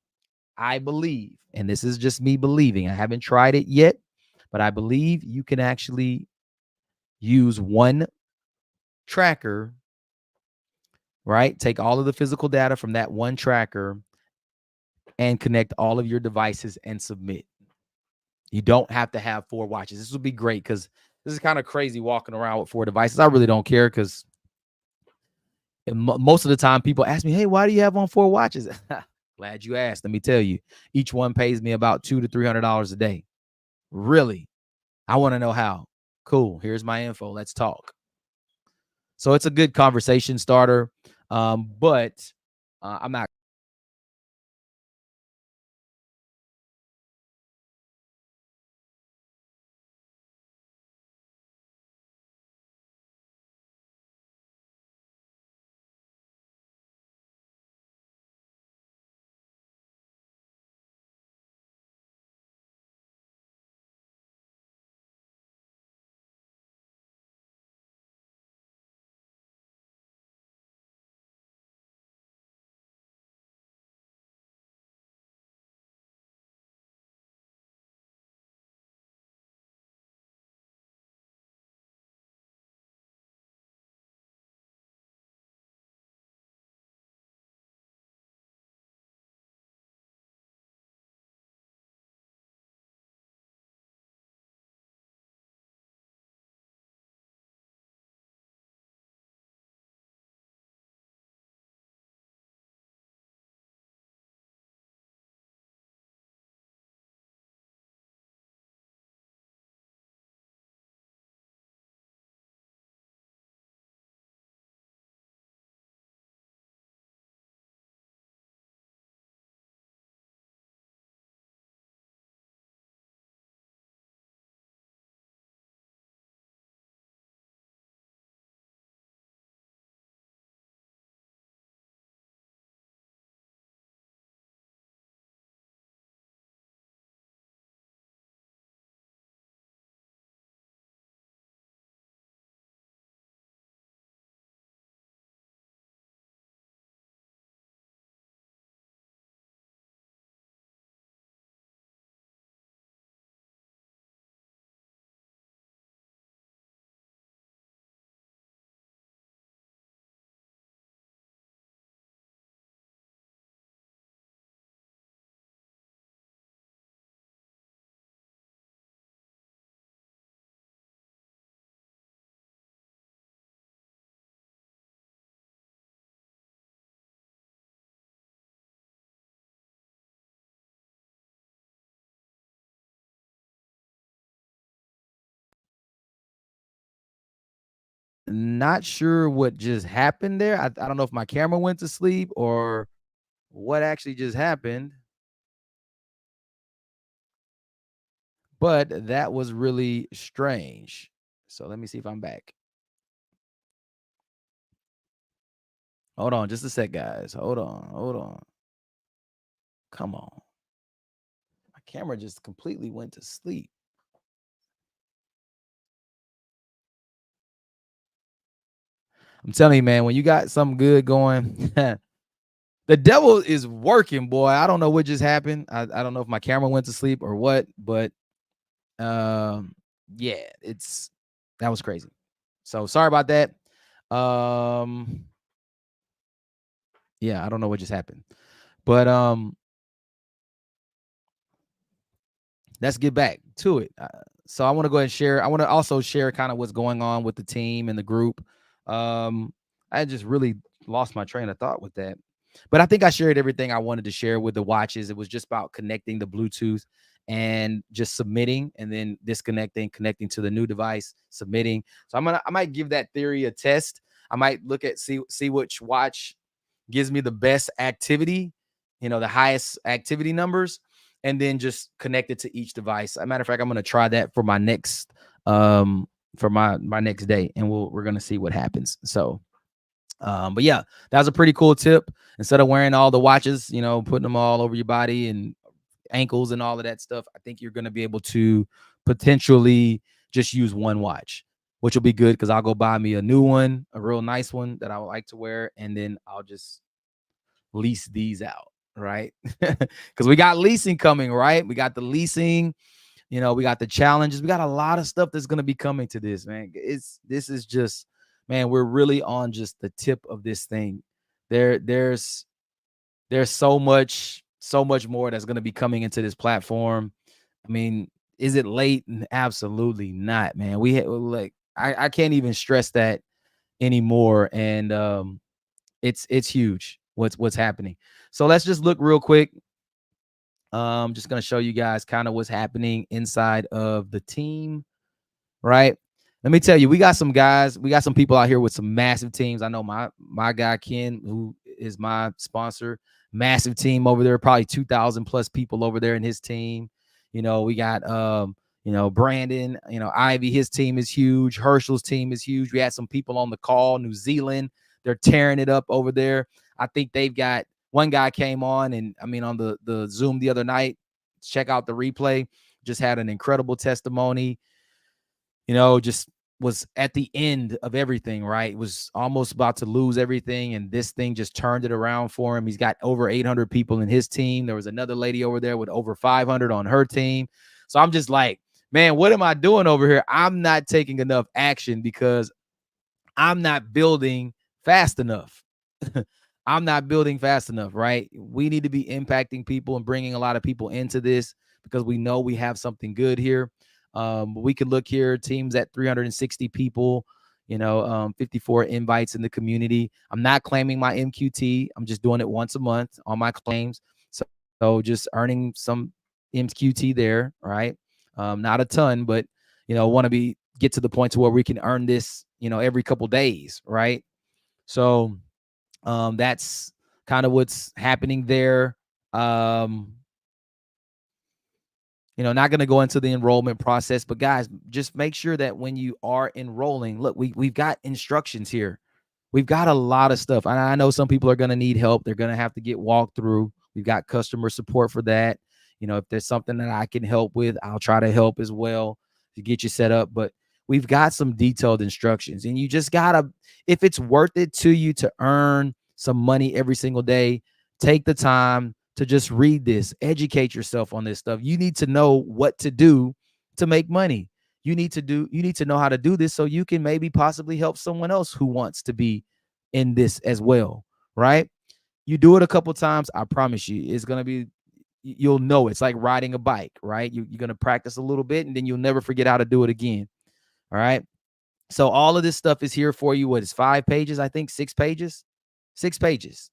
I believe, and this is just me believing, I haven't tried it yet, but I believe you can actually use one tracker, right? Take all of the physical data from that one tracker and connect all of your devices and submit. You don't have to have 4 watches. This would be great because this is kind of crazy walking around with 4 devices. I really don't care because most of the time people ask me, hey, why do you have on 4 watches? Glad you asked. Let me tell you, each one pays me about $200 to $300 a day. Really? I want to know how. Cool. Here's my info. Let's talk. So it's a good conversation starter. But I'm not Not sure what just happened there. I don't know if my camera went to sleep or what actually just happened, but that was really strange. So let me see if I'm back. Hold on just a sec, guys. Hold on. Come on. My camera just completely went to sleep. I'm telling you, man, when you got something good going, the devil is working, boy. I don't know what just happened. I don't know if my camera went to sleep or what, but yeah, that was crazy. So sorry about that. Yeah, I don't know what just happened. But let's get back to it. So I want to go ahead and share. I want to also share kind of what's going on with the team and the group. I just really lost my train of thought with that. But I think I shared everything I wanted to share with the watches. It was just about connecting the Bluetooth and just submitting and then disconnecting, connecting to the new device, submitting. So I might give that theory a test. I might look at see which watch gives me the best activity, the highest activity numbers, and then just connect it to each device. As a matter of fact, I'm going to try that for my next for my next day, and we're going to see what happens. So but yeah, that was a pretty cool tip. Instead of wearing all the watches, putting them all over your body and ankles and all of that stuff, I think you're going to be able to potentially just use one watch, which will be good because I'll go buy me a new one, a real nice one that I would like to wear, and then I'll just lease these out, right? Because we got leasing coming, right? We got the leasing, we got the challenges. We got a lot of stuff that's going to be coming to this, man. This is just, man, we're really on just the tip of this thing. There's so much more that's going to be coming into this platform. I mean, is it late? Absolutely not, man. I can't even stress that anymore. And it's huge what's happening. So let's just look real quick. Just going to show you guys kind of what's happening inside of the team, right? Let me tell you, we got some guys, we got some people out here with some massive teams. I know my guy Ken, who is my sponsor, massive team over there, probably 2,000 plus people over there in his team. We got Brandon, Ivey, his team is huge. Herschel's team is huge. We had some people on the call, New Zealand, they're tearing it up over there. I think they've got one guy came on and on the Zoom the other night. Check out the replay. Just had an incredible testimony. Just was at the end of everything, right? Was almost about to lose everything, and this thing just turned it around for him. He's got over 800 people in his team. There was another lady over there with over 500 on her team. So I'm just like, man, what am I doing over here? I'm not taking enough action because I'm not building fast enough. I'm not building fast enough, right? We need to be impacting people and bringing a lot of people into this because we know we have something good here. We could look here, teams at 360 people, 54 invites in the community. I'm not claiming my MQT. I'm just doing it once a month on my claims. So just earning some MQT there, right? Not a ton, but, want to get to the point to where we can earn this, every couple days, right? So that's kind of what's happening there. Not going to go into the enrollment process, but guys, just make sure that when you are enrolling, look, we've got instructions here. We've got a lot of stuff. And I know some people are going to need help. They're going to have to get walked through. We've got customer support for that. If there's something that I can help with, I'll try to help as well to get you set up. But we've got some detailed instructions, and you just got to, if it's worth it to you to earn some money every single day, take the time to just read this, educate yourself on this stuff. You need to know what to do to make money. You need to know how to do this so you can maybe possibly help someone else who wants to be in this as well, right? You do it a couple times, I promise you, it's going to be, you'll know. It's like riding a bike, right? You're going to practice a little bit and then you'll never forget how to do it again. All right. So all of this stuff is here for you. What is 5 pages? I think 6 pages. 6 pages.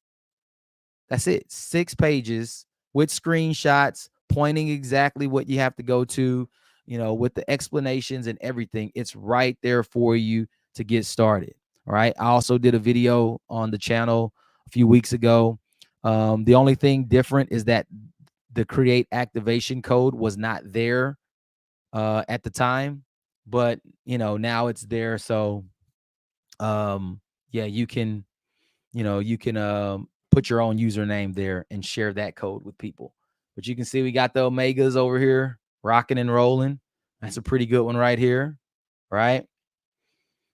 That's it. 6 pages with screenshots pointing exactly what you have to go to, with the explanations and everything. It's right there for you to get started. All right. I also did a video on the channel a few weeks ago. The only thing different is that the create activation code was not there at the time, but now it's there. So yeah, you can put your own username there and share that code with people. But you can see we got the Omegas over here rocking and rolling. That's a pretty good one right here, right?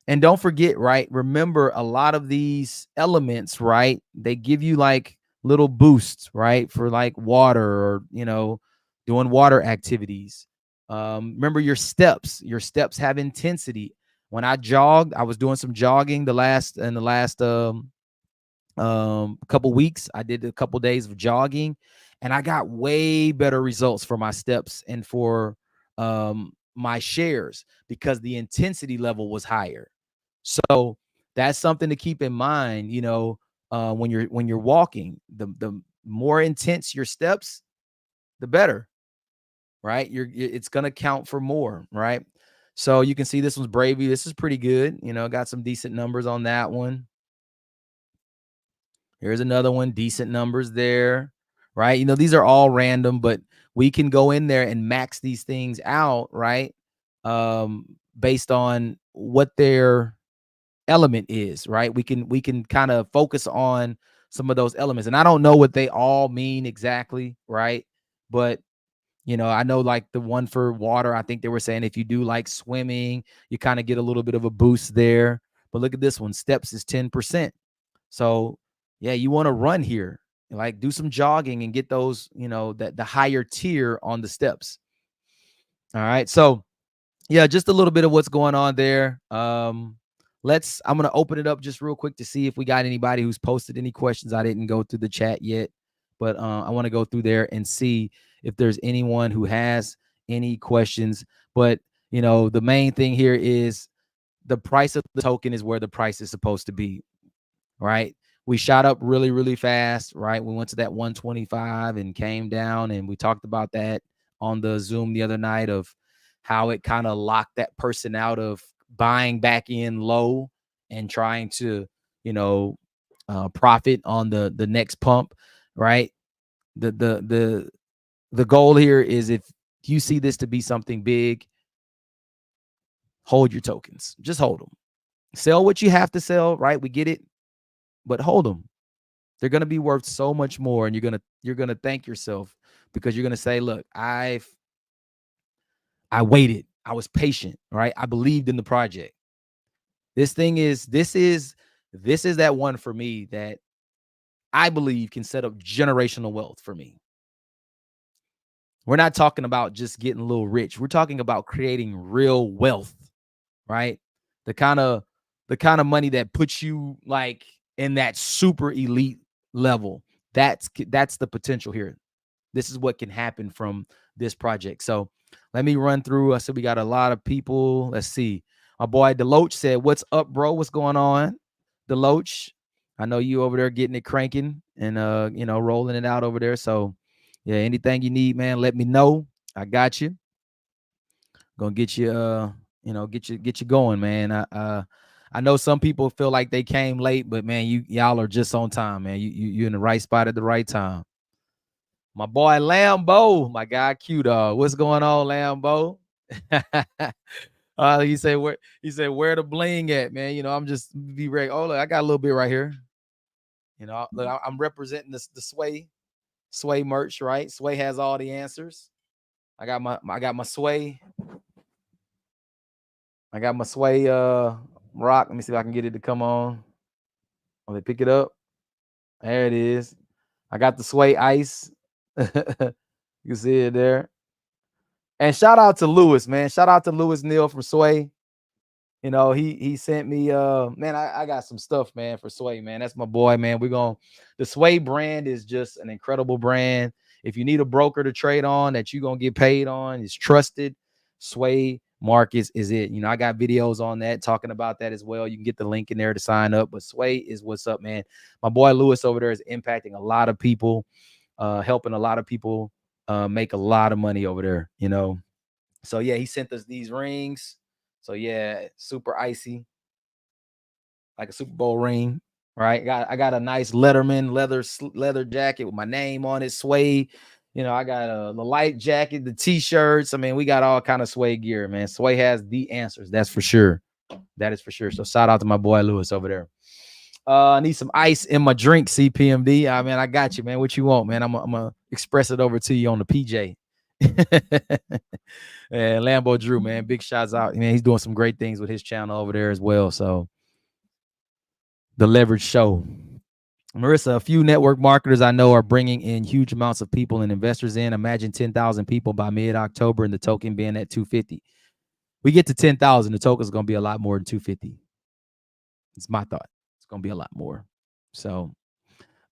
And don't forget, right? Remember, a lot of these elements, right? They give you like little boosts, right? For like water or, doing water activities. Remember your steps. Your steps have intensity. When I jogged, I was doing some jogging the last couple weeks. I did a couple days of jogging, and I got way better results for my steps and for my shares because the intensity level was higher. So that's something to keep in mind. When you're walking, the more intense your steps, the better, right? It's gonna count for more, right? So you can see this one's Bravey. This is pretty good. Got some decent numbers on that one. Here's another one, decent numbers there, right? These are all random, but we can go in there and max these things out, right? Based on what their element is, right? We can kind of focus on some of those elements. And I don't know what they all mean exactly, right? But I know like the one for water, I think they were saying if you do like swimming, you kind of get a little bit of a boost there. But look at this one, steps is 10%. So yeah, you want to run here, like do some jogging and get those, the higher tier on the steps. All right. So yeah, just a little bit of what's going on there. I'm going to open it up just real quick to see if we got anybody who's posted any questions. I didn't go through the chat yet, but I want to go through there and see if there's anyone who has any questions. But, the main thing here is the price of the token is where the price is supposed to be, right? We shot up really, really fast, right? We went to that 125 and came down, and we talked about that on the Zoom the other night of how it kind of locked that person out of buying back in low and trying to, profit on the next pump, right? The goal here is if you see this to be something big, hold your tokens. Just hold them. Sell what you have to sell, right? We get it, but hold them. They're going to be worth so much more, and you're going to thank yourself because you're going to say, look, I waited. I was patient, right? I believed in the project. This is that one for me that I believe can set up generational wealth for me. We're not talking about just getting a little rich. We're talking about creating real wealth, right? The kind of money that puts you like in that super elite level. That's the potential here. This is what can happen from this project. So let me run through. I said we got a lot of people. Let's see. My boy Deloach said, "What's up, bro? What's going on?" Deloach, I know you over there getting it cranking and rolling it out over there. So yeah, anything you need, man, let me know. I got you. Gonna get you get you going, man. I know some people feel like they came late, but man, y'all are just on time, man. You're in the right spot at the right time. My boy Lambo, my guy Q Dog. What's going on, Lambo? He said where the bling at, man. I'm just be ready. Oh, look, I got a little bit right here. Look, I'm representing the Sway merch, right? Sway has all the answers. I got my Sway. I got my Sway rock. Let me see if I can get it to come on. Oh, they pick it up. There it is. I got the Sway ice. You can see it there. And shout out to Lewis, man. Shout out to Lewis Neal from Sway. He sent me man, I got some stuff, man, for Sway, man. That's my boy, man. The Sway brand is just an incredible brand. If you need a broker to trade on that you're gonna get paid on, it's trusted. Sway Markets is it. I got videos on that talking about that as well. You can get the link in there to sign up. But Sway is what's up, man. My boy Lewis over there is impacting a lot of people, helping a lot of people make a lot of money over there, So yeah, he sent us these rings. So yeah, super icy. like a Super Bowl ring, right? I got a nice Letterman leather jacket with my name on it, suede. You know, I got the light jacket, the t-shirts. I mean, we got all kind of Sway gear, man. Sway has the answers. That's for sure. That is for sure. So shout out to my boy Lewis over there. I need some ice in my drink, CPMD. I mean, I got you, man. What you want, man? I'm gonna express it over to you on the PJ. And Lambo Drew, man, big shots out. Man, he's doing some great things with his channel over there as well. So the Leverage Show. Marissa, a few network marketers I know are bringing in huge amounts of people and investors in. Imagine 10,000 people by mid-October and the token being at 250. We get to 10,000, the token's going to be a lot more than 250. It's my thought. It's going to be a lot more. So,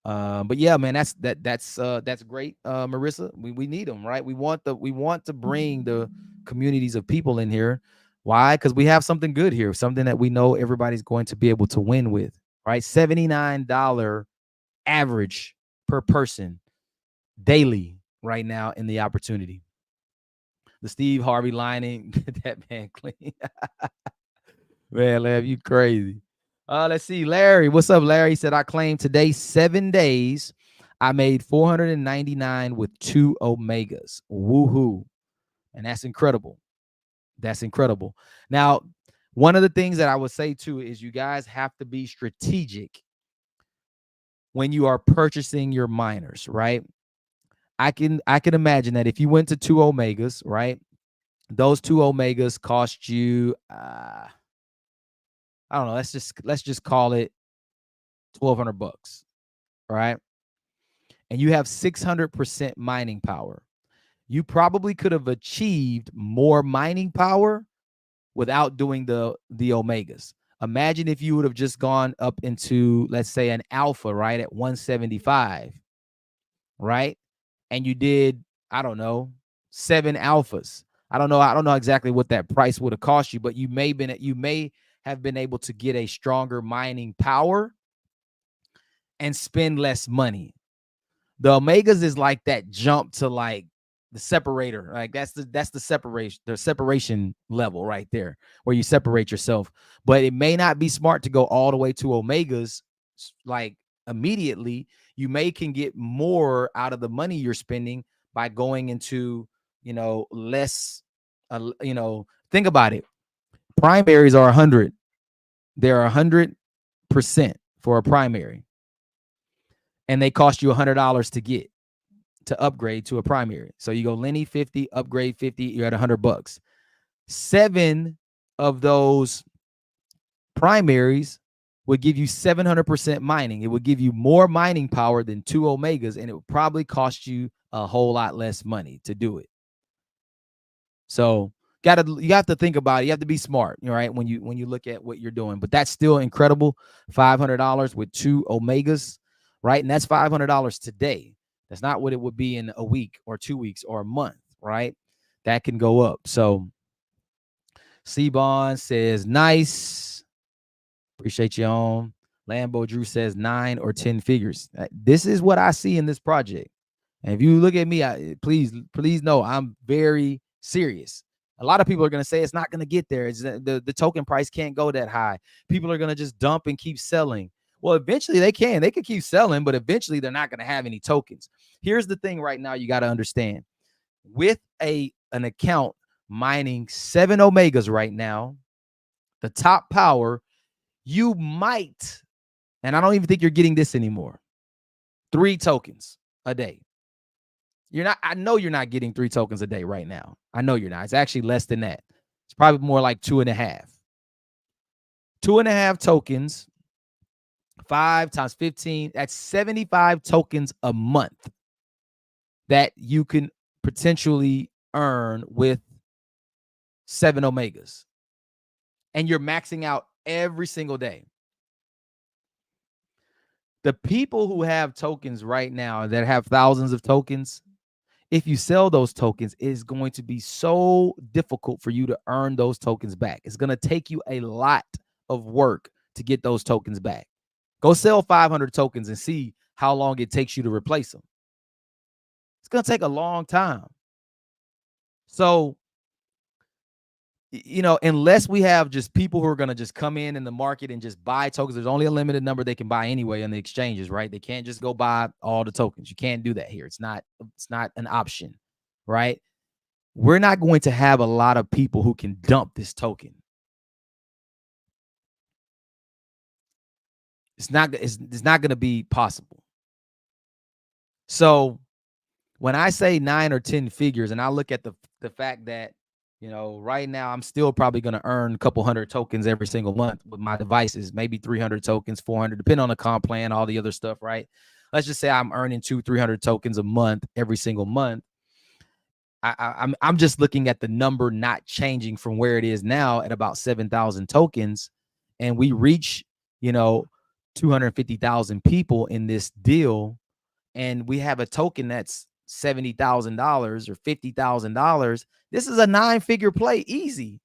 but yeah, man, that's great, Marissa. We need them, right? We want to bring the communities of people in here. Why? Because we have something good here, something that we know everybody's going to be able to win with, right? $79 average per person daily right now in the opportunity. The Steve Harvey lining, get that man clean. Man, Lev, you crazy. Let's see. Larry, what's up, Larry? He said, I claimed today 7 days. I made 499 with 2 Omegas. Woohoo. And that's incredible. That's incredible. Now, one of the things that I would say too is you guys have to be strategic when you are purchasing your miners, right? I can imagine that if you went to 2 Omegas, right? Those 2 Omegas cost you I don't know, let's just call it $1,200, right? And you have 600% mining power. You probably could have achieved more mining power without doing the Omegas. Imagine if you would have just gone up into, let's say, an alpha, right, at 175, right? And you did, I don't know, 7 alphas. I don't know exactly what that price would have cost you, but you may have been able to get a stronger mining power and spend less money. The Omegas is like that jump to like the separator. Like that's the separation level right there where you separate yourself. But it may not be smart to go all the way to Omegas like immediately. You can get more out of the money you're spending by going into, less, think about it. Primaries are 100. They're 100% for a primary. And they cost you $100 to upgrade to a primary. So you go Lenny 50, upgrade 50, you're at $100. 7 of those primaries would give you 700% mining. It would give you more mining power than 2 Omegas, and it would probably cost you a whole lot less money to do it. So you have to think about it. You have to be smart, right? When you look at what you're doing. But that's still incredible. $500 with 2 Omegas, right? And that's $500 today. That's not what it would be in a week or 2 weeks or a month, right? That can go up. So C-Bond says, nice. Appreciate you on. Lambo Drew says 9 or 10 figures. This is what I see in this project. And if you look at me, please know I'm very serious. A lot of people are going to say it's not going to get there. It's the token price can't go that high. People are going to just dump and keep selling. Well, eventually they can. They can keep selling, but eventually they're not going to have any tokens. Here's the thing right now you got to understand. With an account mining 7 Omegas right now, the top power, you might, and I don't even think you're getting this anymore, 3 tokens a day. I know you're not getting 3 tokens a day right now. I know you're not. It's actually less than that. It's probably more like 2.5. 2.5 tokens, 5 times 15, that's 75 tokens a month that you can potentially earn with 7 Omegas. And you're maxing out every single day. The people who have tokens right now that have thousands of tokens, if you sell those tokens, it's going to be so difficult for you to earn those tokens back. It's going to take you a lot of work to get those tokens back. Go sell 500 tokens and see how long it takes you to replace them. It's going to take a long time. So you know, unless we have just people who are going to just come in the market and just buy tokens, there's only a limited number they can buy anyway on the exchanges, right? They can't just go buy all the tokens. You can't do that here. It's not an option, right? We're not going to have a lot of people who can dump this token. It's not going to be possible. So when I say 9 or 10 figures, and I look at the fact that, you know, right now I'm still probably going to earn a couple hundred tokens every single month with my devices, maybe 300 tokens, 400, depending on the comp plan, all the other stuff, right? Let's just say I'm earning 200-300 tokens a month every single month. I'm just looking at the number not changing from where it is now at about 7,000 tokens, and we reach, you know, 250,000 people in this deal, and we have a token that's $70,000 or $50,000. This is a 9-figure play, easy.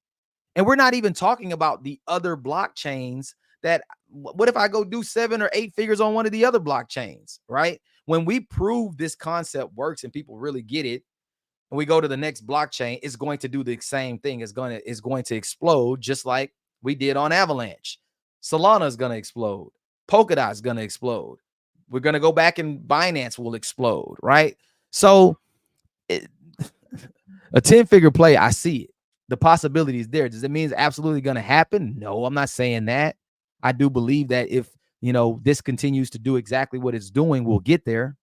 And we're not even talking about the other blockchains that, what if I go do 7 or 8 figures on one of the other blockchains, right? When we prove this concept works and people really get it, and we go to the next blockchain, it's going to do the same thing. It's going to explode, just like we did on Avalanche. Solana is going to explode. Polkadot is going to explode. We're going to go back and Binance will explode, right? So a 10-figure play, I see it. The possibility is there. Does it mean it's absolutely going to happen? No, I'm not saying that. I do believe that if, you know, this continues to do exactly what it's doing, we'll get there.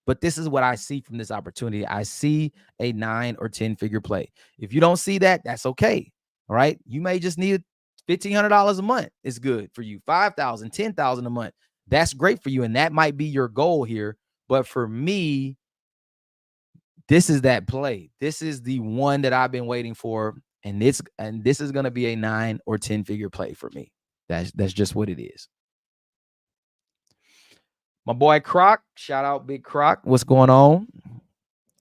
But this is what I see from this opportunity. I see a 9 or 10-figure play. If you don't see that, that's okay. All right. You may just need $1,500 a month. It's good for you. 5,000, 10,000 a month. That's great for you. And that might be your goal here. But for me, this is that play. This is the one that I've been waiting for. And this is going to be a 9 or 10-figure play for me. That's just what it is. My boy Croc, shout out Big Croc. What's going on?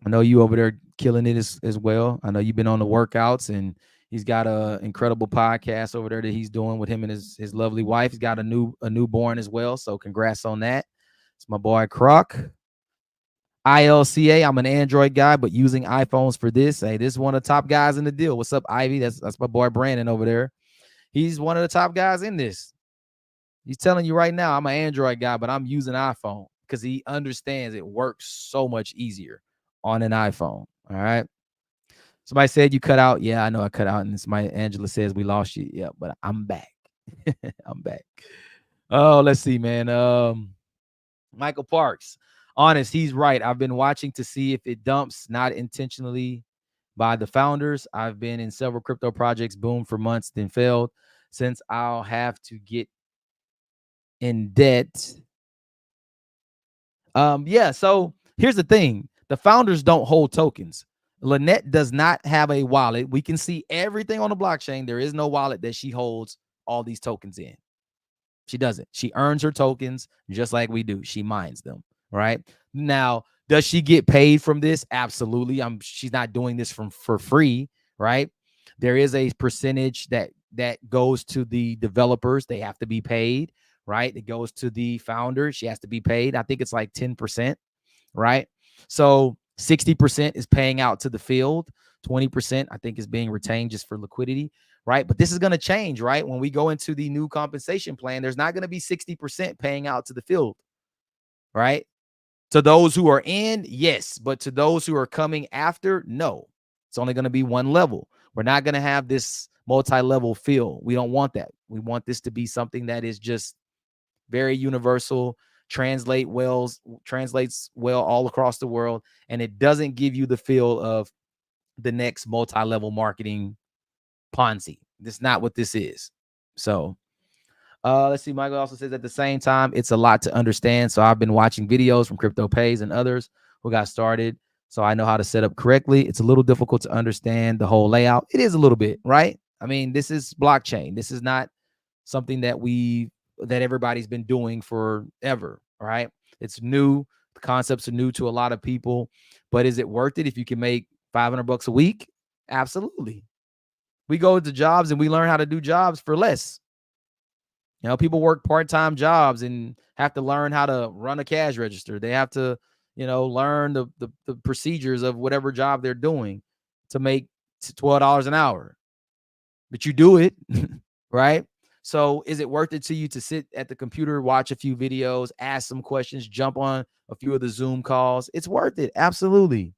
I know you over there killing it as well. I know you've been on the workouts, and he's got a incredible podcast over there that he's doing with him and his lovely wife. He's got a newborn as well. So congrats on that. It's my boy Croc. ILCA, I'm an Android guy, but using iPhones for this. Hey, this is one of the top guys in the deal. What's up, Ivey? That's my boy Brandon over there. He's one of the top guys in this. He's telling you right now, I'm an Android guy, but I'm using iPhone because he understands it works so much easier on an iPhone. All right. Somebody said you cut out. Yeah, I know I cut out. And somebody, Angela says we lost you. Yeah, but I'm back. I'm back. Oh, let's see, man. Michael Parks. Honest, he's right. I've been watching to see if it dumps, not intentionally by the founders. I've been in several crypto projects, boomed for months, then failed. Since I'll have to get in debt. Yeah, so here's the thing. The founders don't hold tokens. Lynette does not have a wallet. We can see everything on the blockchain. There is no wallet that she holds all these tokens in. She doesn't. She earns her tokens just like we do. She mines them, right? Now, does she get paid from this? Absolutely. She's not doing this for free, right? There is a percentage that goes to the developers. They have to be paid, right? It goes to the founder. She has to be paid. I think it's like 10%, right? So 60% is paying out to the field. 20%, I think, is being retained just for liquidity, right? But this is going to change, right? When we go into the new compensation plan, there's not going to be 60% paying out to the field, right? To those who are in, yes. But to those who are coming after, no. It's only going to be one level. We're not going to have this multi-level feel. We don't want that. We want this to be something that is just very universal, translates well all across the world, and it doesn't give you the feel of the next multi-level marketing Ponzi. That's not what this is. So let's see. Michael also says at the same time, it's a lot to understand. So I've been watching videos from CryptoPays and others who got started, so I know how to set up correctly. It's a little difficult to understand the whole layout. It is a little bit, right? I mean, this is blockchain. This is not something that everybody's been doing forever, right? It's new. The concepts are new to a lot of people, but is it worth it if you can make $500 a week? Absolutely. We go to jobs and we learn how to do jobs for less. You know, people work part-time jobs and have to learn how to run a cash register. They have to, you know, learn the procedures of whatever job they're doing to make to $12 an hour, but you do it, right? So is it worth it to you to sit at the computer, watch a few videos, ask some questions, jump on a few of the Zoom calls? It's worth it. Absolutely.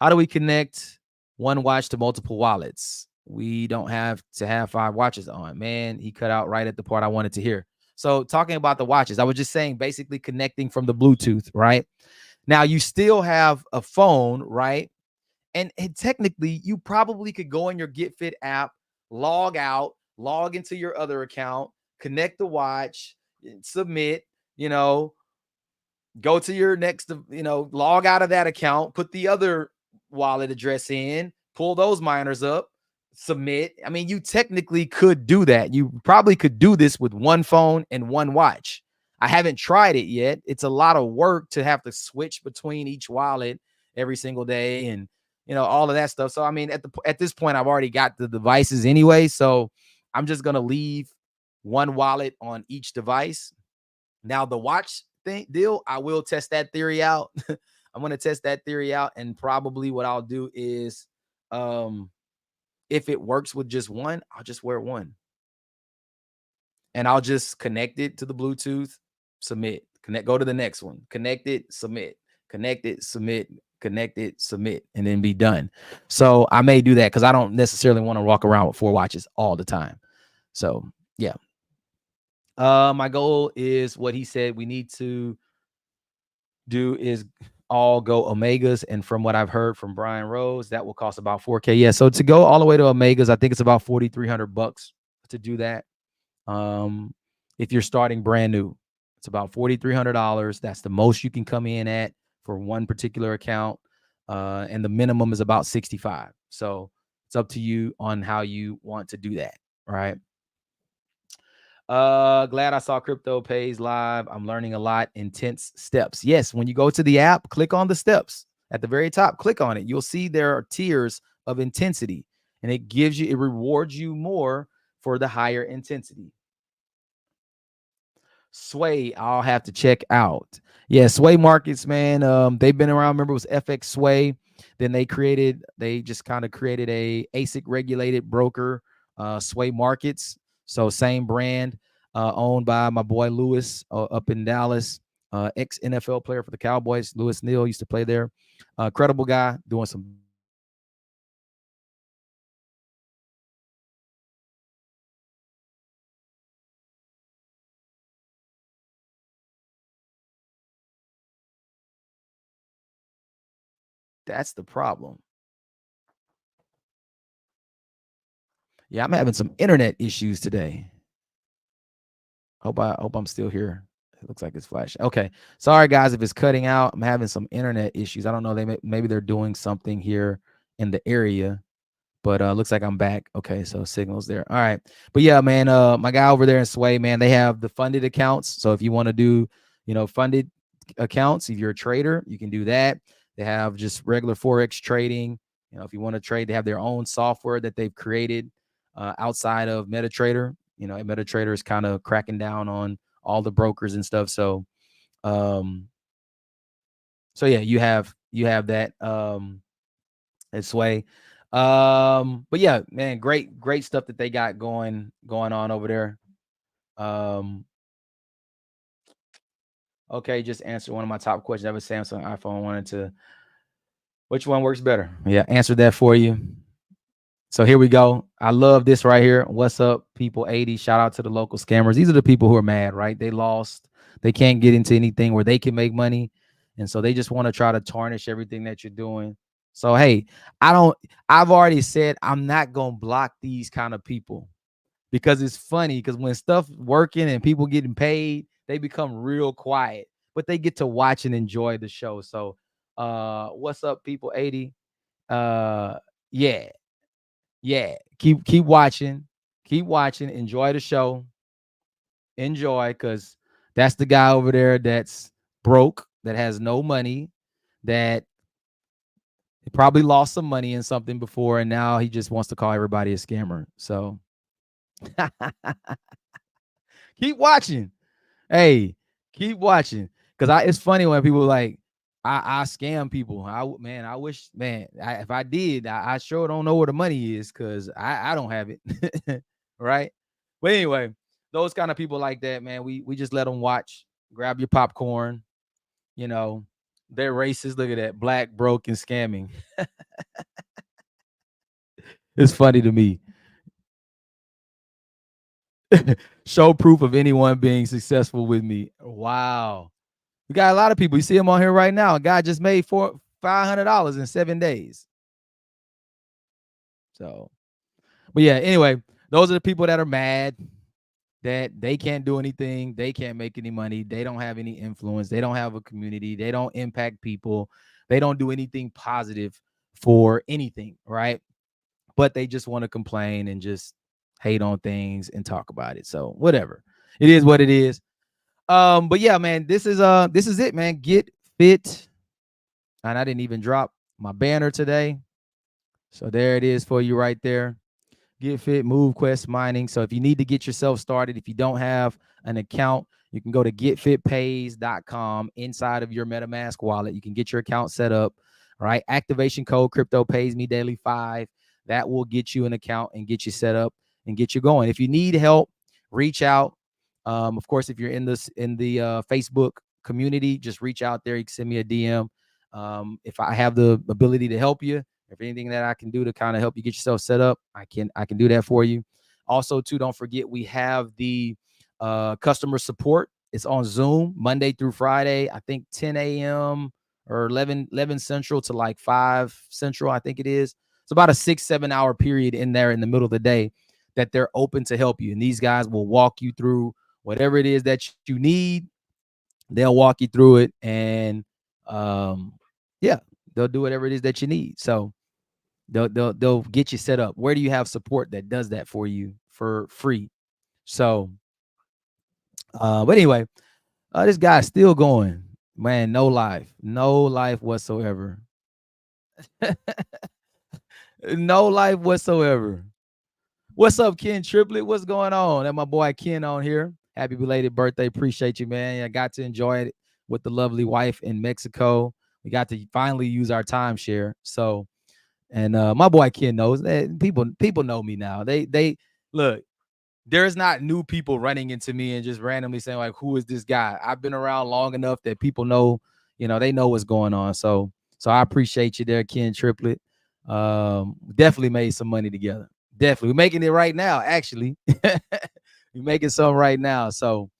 How do we connect one watch to multiple wallets? We don't have to have 5 watches on. Man, he cut out right at the part I wanted to hear. So talking about the watches, I was just saying basically connecting from the Bluetooth, right? Now you still have a phone, right? And technically, you probably could go in your GetFit app, log out, log into your other account, connect the watch, submit, you know, go to your next, log out of that account, put the other wallet address in, pull those miners up, submit. I mean, you technically could do that. You probably could do this with one phone and one watch. I haven't tried it yet. It's a lot of work to have to switch between each wallet every single day and all of that stuff. So I mean, at this point, I've already got the devices anyway. So I'm just gonna leave one wallet on each device. Now the watch deal, I will test that theory out. I'm going to test that theory out, and probably what I'll do is, if it works with just one, I'll just wear one, and I'll just connect it to the Bluetooth, submit, go to the next one, connect it, submit, connect it, submit, connect it, submit, and then be done. So I may do that because I don't necessarily want to walk around with 4 watches all the time. So yeah. My goal is what he said we need to do is all go Omegas. And from what I've heard from Brian Rose, that will cost about $4K. Yeah. So to go all the way to Omegas, I think it's about $4,300 to do that. If you're starting brand new, it's about $4,300. That's the most you can come in at for one particular account. And the minimum is about 65. So it's up to you on how you want to do that. Right. Glad I saw Crypto Pays live. I'm learning a lot. Intense steps. Yes, when you go to the app, click on the steps at the very top. Click on it. You'll see there are tiers of intensity, and it rewards you more for the higher intensity. Sway, I'll have to check out. Yeah, Sway Markets, man. They've been around. Remember, it was FX Sway. Then they just kind of created a ASIC regulated broker, Sway Markets. So same brand, owned by my boy Lewis up in Dallas, ex NFL player for the Cowboys. Lewis Neal used to play there. Credible guy, doing some. That's the problem. Yeah, I'm having some internet issues today. Hope I'm still here. It looks like it's flashing. Okay. Sorry guys if it's cutting out. I'm having some internet issues. I don't know. Maybe they're doing something here in the area, but looks like I'm back. Okay, so signals there. All right. But yeah, man, my guy over there in Sway, man, they have the funded accounts. So if you want to do, funded accounts, if you're a trader, you can do that. They have just regular Forex trading. If you want to trade, they have their own software that they've created outside of MetaTrader. MetaTrader is kind of cracking down on all the brokers and stuff. So yeah, you have that at Sway. But yeah, man, great stuff that they got going on over there. Okay, just answer one of my top questions. I have a Samsung iPhone. Which one works better? Yeah, answered that for you. So here we go. I love this right here. What's up, people? 80. Shout out to the local scammers. These are the people who are mad, right? They lost. They can't get into anything where they can make money. And so they just want to try to tarnish everything that you're doing. So, hey, I've already said I'm not going to block these kind of people because it's funny because when stuff working and people getting paid, they become real quiet, but they get to watch and enjoy the show. So, what's up, people? 80. Yeah. Keep watching. Enjoy the show. Enjoy, because that's the guy over there that's broke, that has no money, that he probably lost some money in something before, and now he just wants to call everybody a scammer. So keep watching. Hey, keep watching. Because it's funny when people are like, I scam people. I wish, man, if I did, I sure don't know where the money is because I don't have it. Right. But anyway, those kind of people like that, man, we just let them watch, grab your popcorn, you know, they're racist. Look at that. Black, broke, and scamming. It's funny to me. Show proof of anyone being successful with me. Wow. We got a lot of people. You see him on here right now. A guy just made $500 in 7 days. So, but yeah, anyway, those are the people that are mad that they can't do anything. They can't make any money. They don't have any influence. They don't have a community. They don't impact people. They don't do anything positive for anything, right? But they just want to complain and just hate on things and talk about it. So whatever. It is what it is. But yeah, man, this is it, man. Get fit. And I didn't even drop my banner today. So there it is for you right there. Get Fit, MoveQuest Mining. So if you need to get yourself started, if you don't have an account, you can go to getfitpays.com. Inside of your MetaMask wallet, you can get your account set up. All right. Activation code crypto pays me daily 5. That will get you an account and get you set up and get you going. If you need help, reach out. Of course, if you're in the Facebook community, just reach out there. You can send me a DM. If I have the ability to help you, if anything that I can do to kind of help you get yourself set up, I can do that for you. Also, too, don't forget we have the customer support. It's on Zoom Monday through Friday. I think 10 a.m. or 11 Central to like 5 Central, I think it is. It's about a 6-7 hour period in there in the middle of the day that they're open to help you. And these guys will walk you through whatever it is that you need. They'll walk you through it. And yeah, they'll do whatever it is that you need. So they'll get you set up. Where do you have support that does that for you for free? So, but anyway, this guy's still going, man. No life whatsoever. No life whatsoever. What's up, Ken Triplet? What's going on? That my boy Ken on here. Happy belated birthday. Appreciate you, man. I got to enjoy it with the lovely wife in Mexico. We got to finally use our timeshare. So, and my boy Ken knows that people know me now. They look, there's not new people running into me and just randomly saying like, who is this guy? I've been around long enough that people know, they know what's going on. So I appreciate you there, Ken Triplet. Definitely made some money together. Definitely. We're making it right now, actually. We're making some right now. So,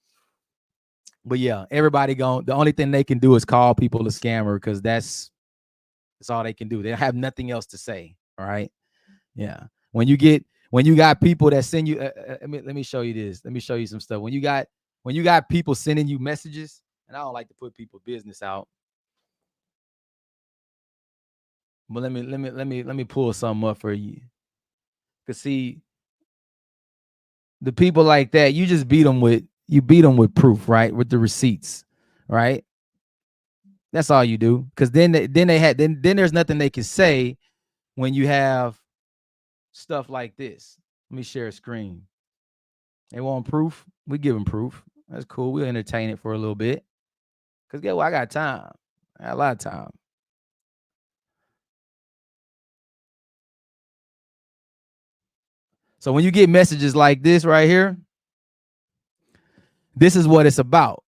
but yeah, everybody the only thing they can do is call people a scammer because that's all they can do. They have nothing else to say. All right. Yeah. When you got people that send you, let me show you this. Let me show you some stuff. When you got people sending you messages, and I don't like to put people's business out, but let me pull something up for you. Cause see, the people like that, you just beat them with proof, right? With the receipts, right? That's all you do. Cause then there's nothing they can say when you have stuff like this. Let me share a screen. They want proof. We give them proof. That's cool. We'll entertain it for a little bit. Cause guess what? I got time. I got a lot of time. So when you get messages like this right here, this is what it's about.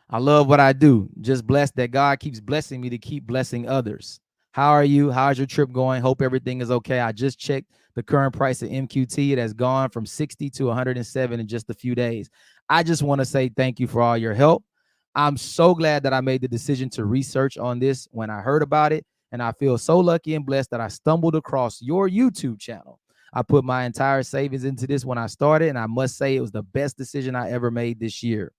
I love what I do. Just blessed that God keeps blessing me to keep blessing others. How are you? How's your trip going? Hope everything is okay. I just checked the current price of MQT. It has gone from 60 to 107 in just a few days. I just want to say thank you for all your help. I'm so glad that I made the decision to research on this when I heard about it. And I feel so lucky and blessed that I stumbled across your YouTube channel. I put my entire savings into this when I started, and I must say it was the best decision I ever made this year.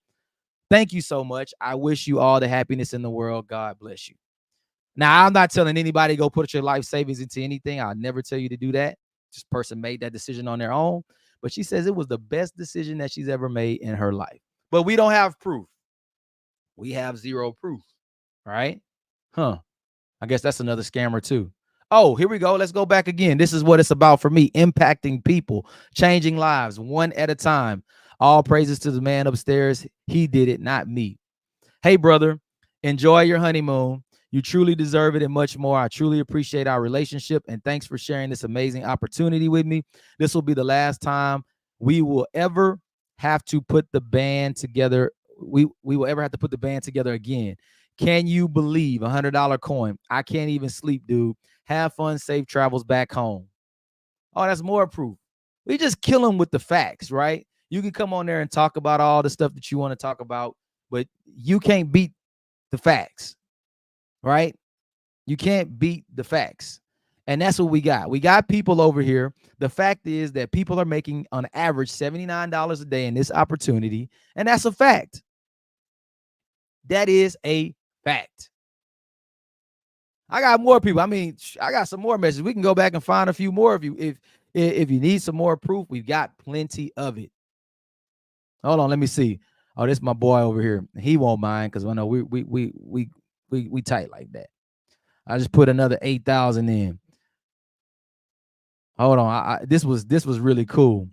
Thank you so much. I wish you all the happiness in the world. God bless you. Now, I'm not telling anybody to go put your life savings into anything. I'll never tell you to do that. This person made that decision on their own. But she says it was the best decision that she's ever made in her life. But we don't have proof. We have zero proof. Right? Huh. I guess that's another scammer too. Oh, here we go. Let's go back again. This is what it's about for me. Impacting people, changing lives one at a time. All praises to the man upstairs. He did it, not me. Hey, brother, enjoy your honeymoon. You truly deserve it and much more. I truly appreciate our relationship, and thanks for sharing this amazing opportunity with me. This will be the last time we will ever have to put the band together. We will ever have to put the band together again. Can you believe $100 coin? I can't even sleep, dude. Have fun, safe travels back home. Oh, that's more proof. We just kill them with the facts, right? You can come on there and talk about all the stuff that you want to talk about, but you can't beat the facts, right? You can't beat the facts. And that's what we got. We got people over here. The fact is that people are making on average $79 a day in this opportunity. And that's a fact. That is a fact. I got more people. I mean, I got some more messages. We can go back and find a few more of you. If you need some more proof, we've got plenty of it. Hold on, let me see. Oh, this is my boy over here. He won't mind because I know we tight like that. I just put another 8,000 in. Hold on. This was really cool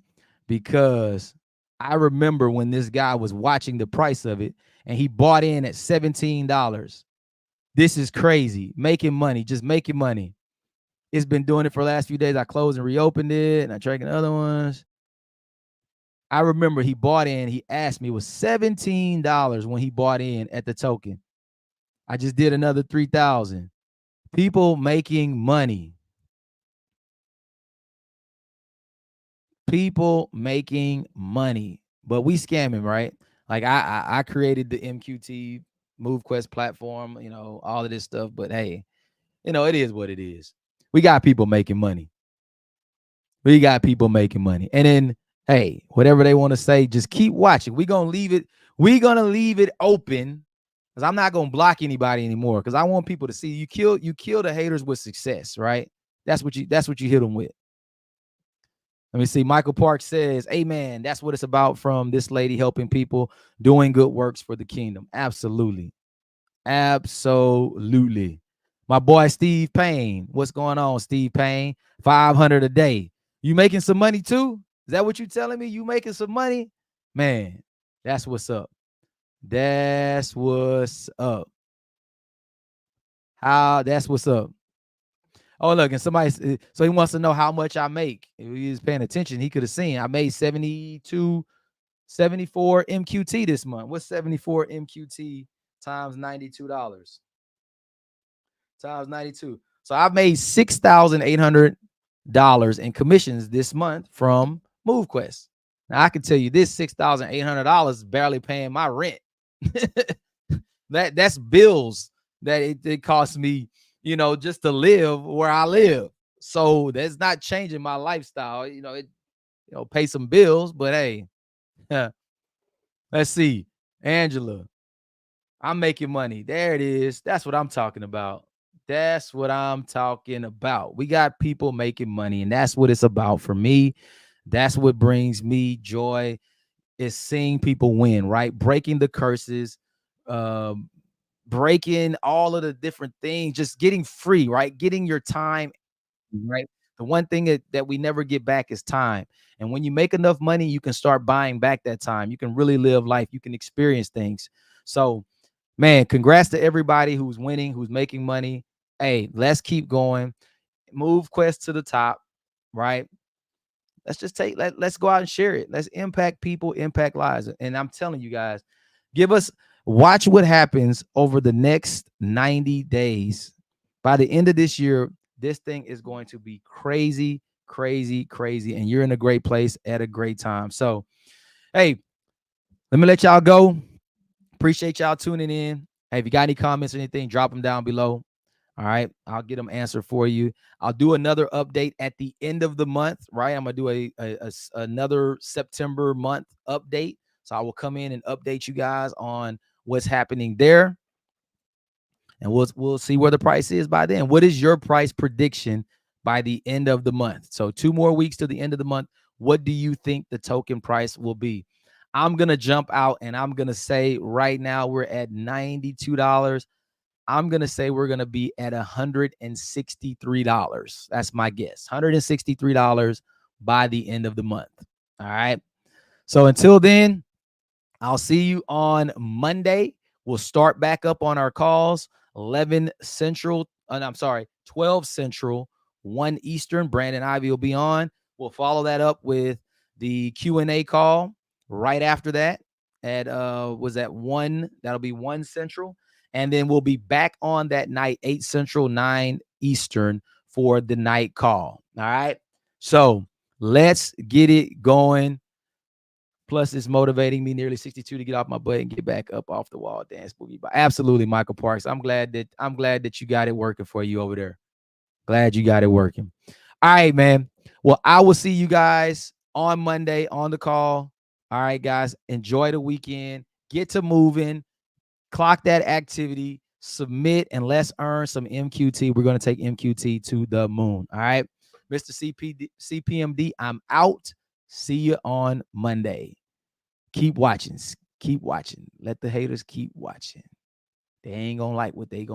because I remember when this guy was watching the price of it and he bought in at $17. This is crazy. Making money, just making money. It's been doing it for the last few days. I closed and reopened it, and I tracking other ones. I remember he bought in. He asked me, it was $17 when he bought in at the token. I just did another 3,000. People making money. People making money, but we scamming, right? Like I created the MQT MoveQuest platform, you know, all of this stuff. But hey, you know, it is what it is. We got people making money. We got people making money. And then, hey, whatever they want to say, just keep watching. We're gonna leave it open. Because I'm not gonna block anybody anymore. Because I want people to see you kill the haters with success, right? That's what you hit them with. Let me see. Michael Park says, amen. That's what it's about from this lady helping people doing good works for the kingdom. Absolutely. Absolutely. My boy, Steve Payne. What's going on, Steve Payne? 500 a day. You making some money too? Is that what you telling me? You making some money? Man, that's what's up. That's what's up. That's what's up. Oh, look, and somebody, so he wants to know how much I make. If he was paying attention, he could have seen I made 74 MQT this month. What's 74 MQT times $92? Times 92. So I've made $6,800 in commissions this month from MoveQuest. Now I can tell you this $6,800 is barely paying my rent. That's bills that it costs me, you know, just to live where I live. So that's not changing my lifestyle. You know, pay some bills, but hey, let's see. Angela, I'm making money. There it is. That's what I'm talking about. That's what I'm talking about. We got people making money, and that's what it's about for me. That's what brings me joy, is seeing people win, right? Breaking the curses, breaking all of the different things, just getting free, right? Getting your time, right? The one thing that we never get back is time. And when you make enough money, you can start buying back that time. You can really live life. You can experience things. So, man, congrats to everybody who's winning, who's making money. Hey, let's keep going. MoveQuest to the top, right? Let's just let's go out and share it. Let's impact people, impact lives. And I'm telling you guys, watch what happens over the next 90 days. By the end of this year, this thing is going to be crazy, crazy, crazy. And you're in a great place at a great time. So, hey, let me let y'all go. Appreciate y'all tuning in. Hey, if you got any comments or anything, drop them down below. All right, I'll get them answered for you. I'll do another update at the end of the month, right? I'm gonna do another September month update. So I will come in and update you guys on what's happening there, and we'll see where the price is by then. What is your price prediction by the end of the month? So 2 more weeks to the end of the month. What do you think the token price will be? I'm gonna jump out and I'm gonna say right now we're at $92. I'm going to say we're going to be at $163. That's my guess. $163 by the end of the month. All right. So until then, I'll see you on Monday. We'll start back up on our calls. 11 Central. I'm sorry, 12 Central, 1 Eastern. Brandon Ivey will be on. We'll follow that up with the Q&A call right after that at was that 1, that'll be 1 Central, and then we'll be back on that night 8 Central, 9 Eastern for the night call. All right, so let's get it going. Plus, it's motivating me nearly 62 to get off my butt and get back up off the wall dance boogie. But absolutely, Michael Parks, I'm glad that you got it working for you over there. Glad you got it working. All right, man. Well, I will see you guys on Monday on the call. All right, guys. Enjoy the weekend. Get to moving. Clock that activity. Submit, and let's earn some MQT. We're going to take MQT to the moon. All right. Mr. CPMD, I'm out. See you on Monday. Keep watching. Keep watching. Let the haters keep watching. They ain't going to like what they going to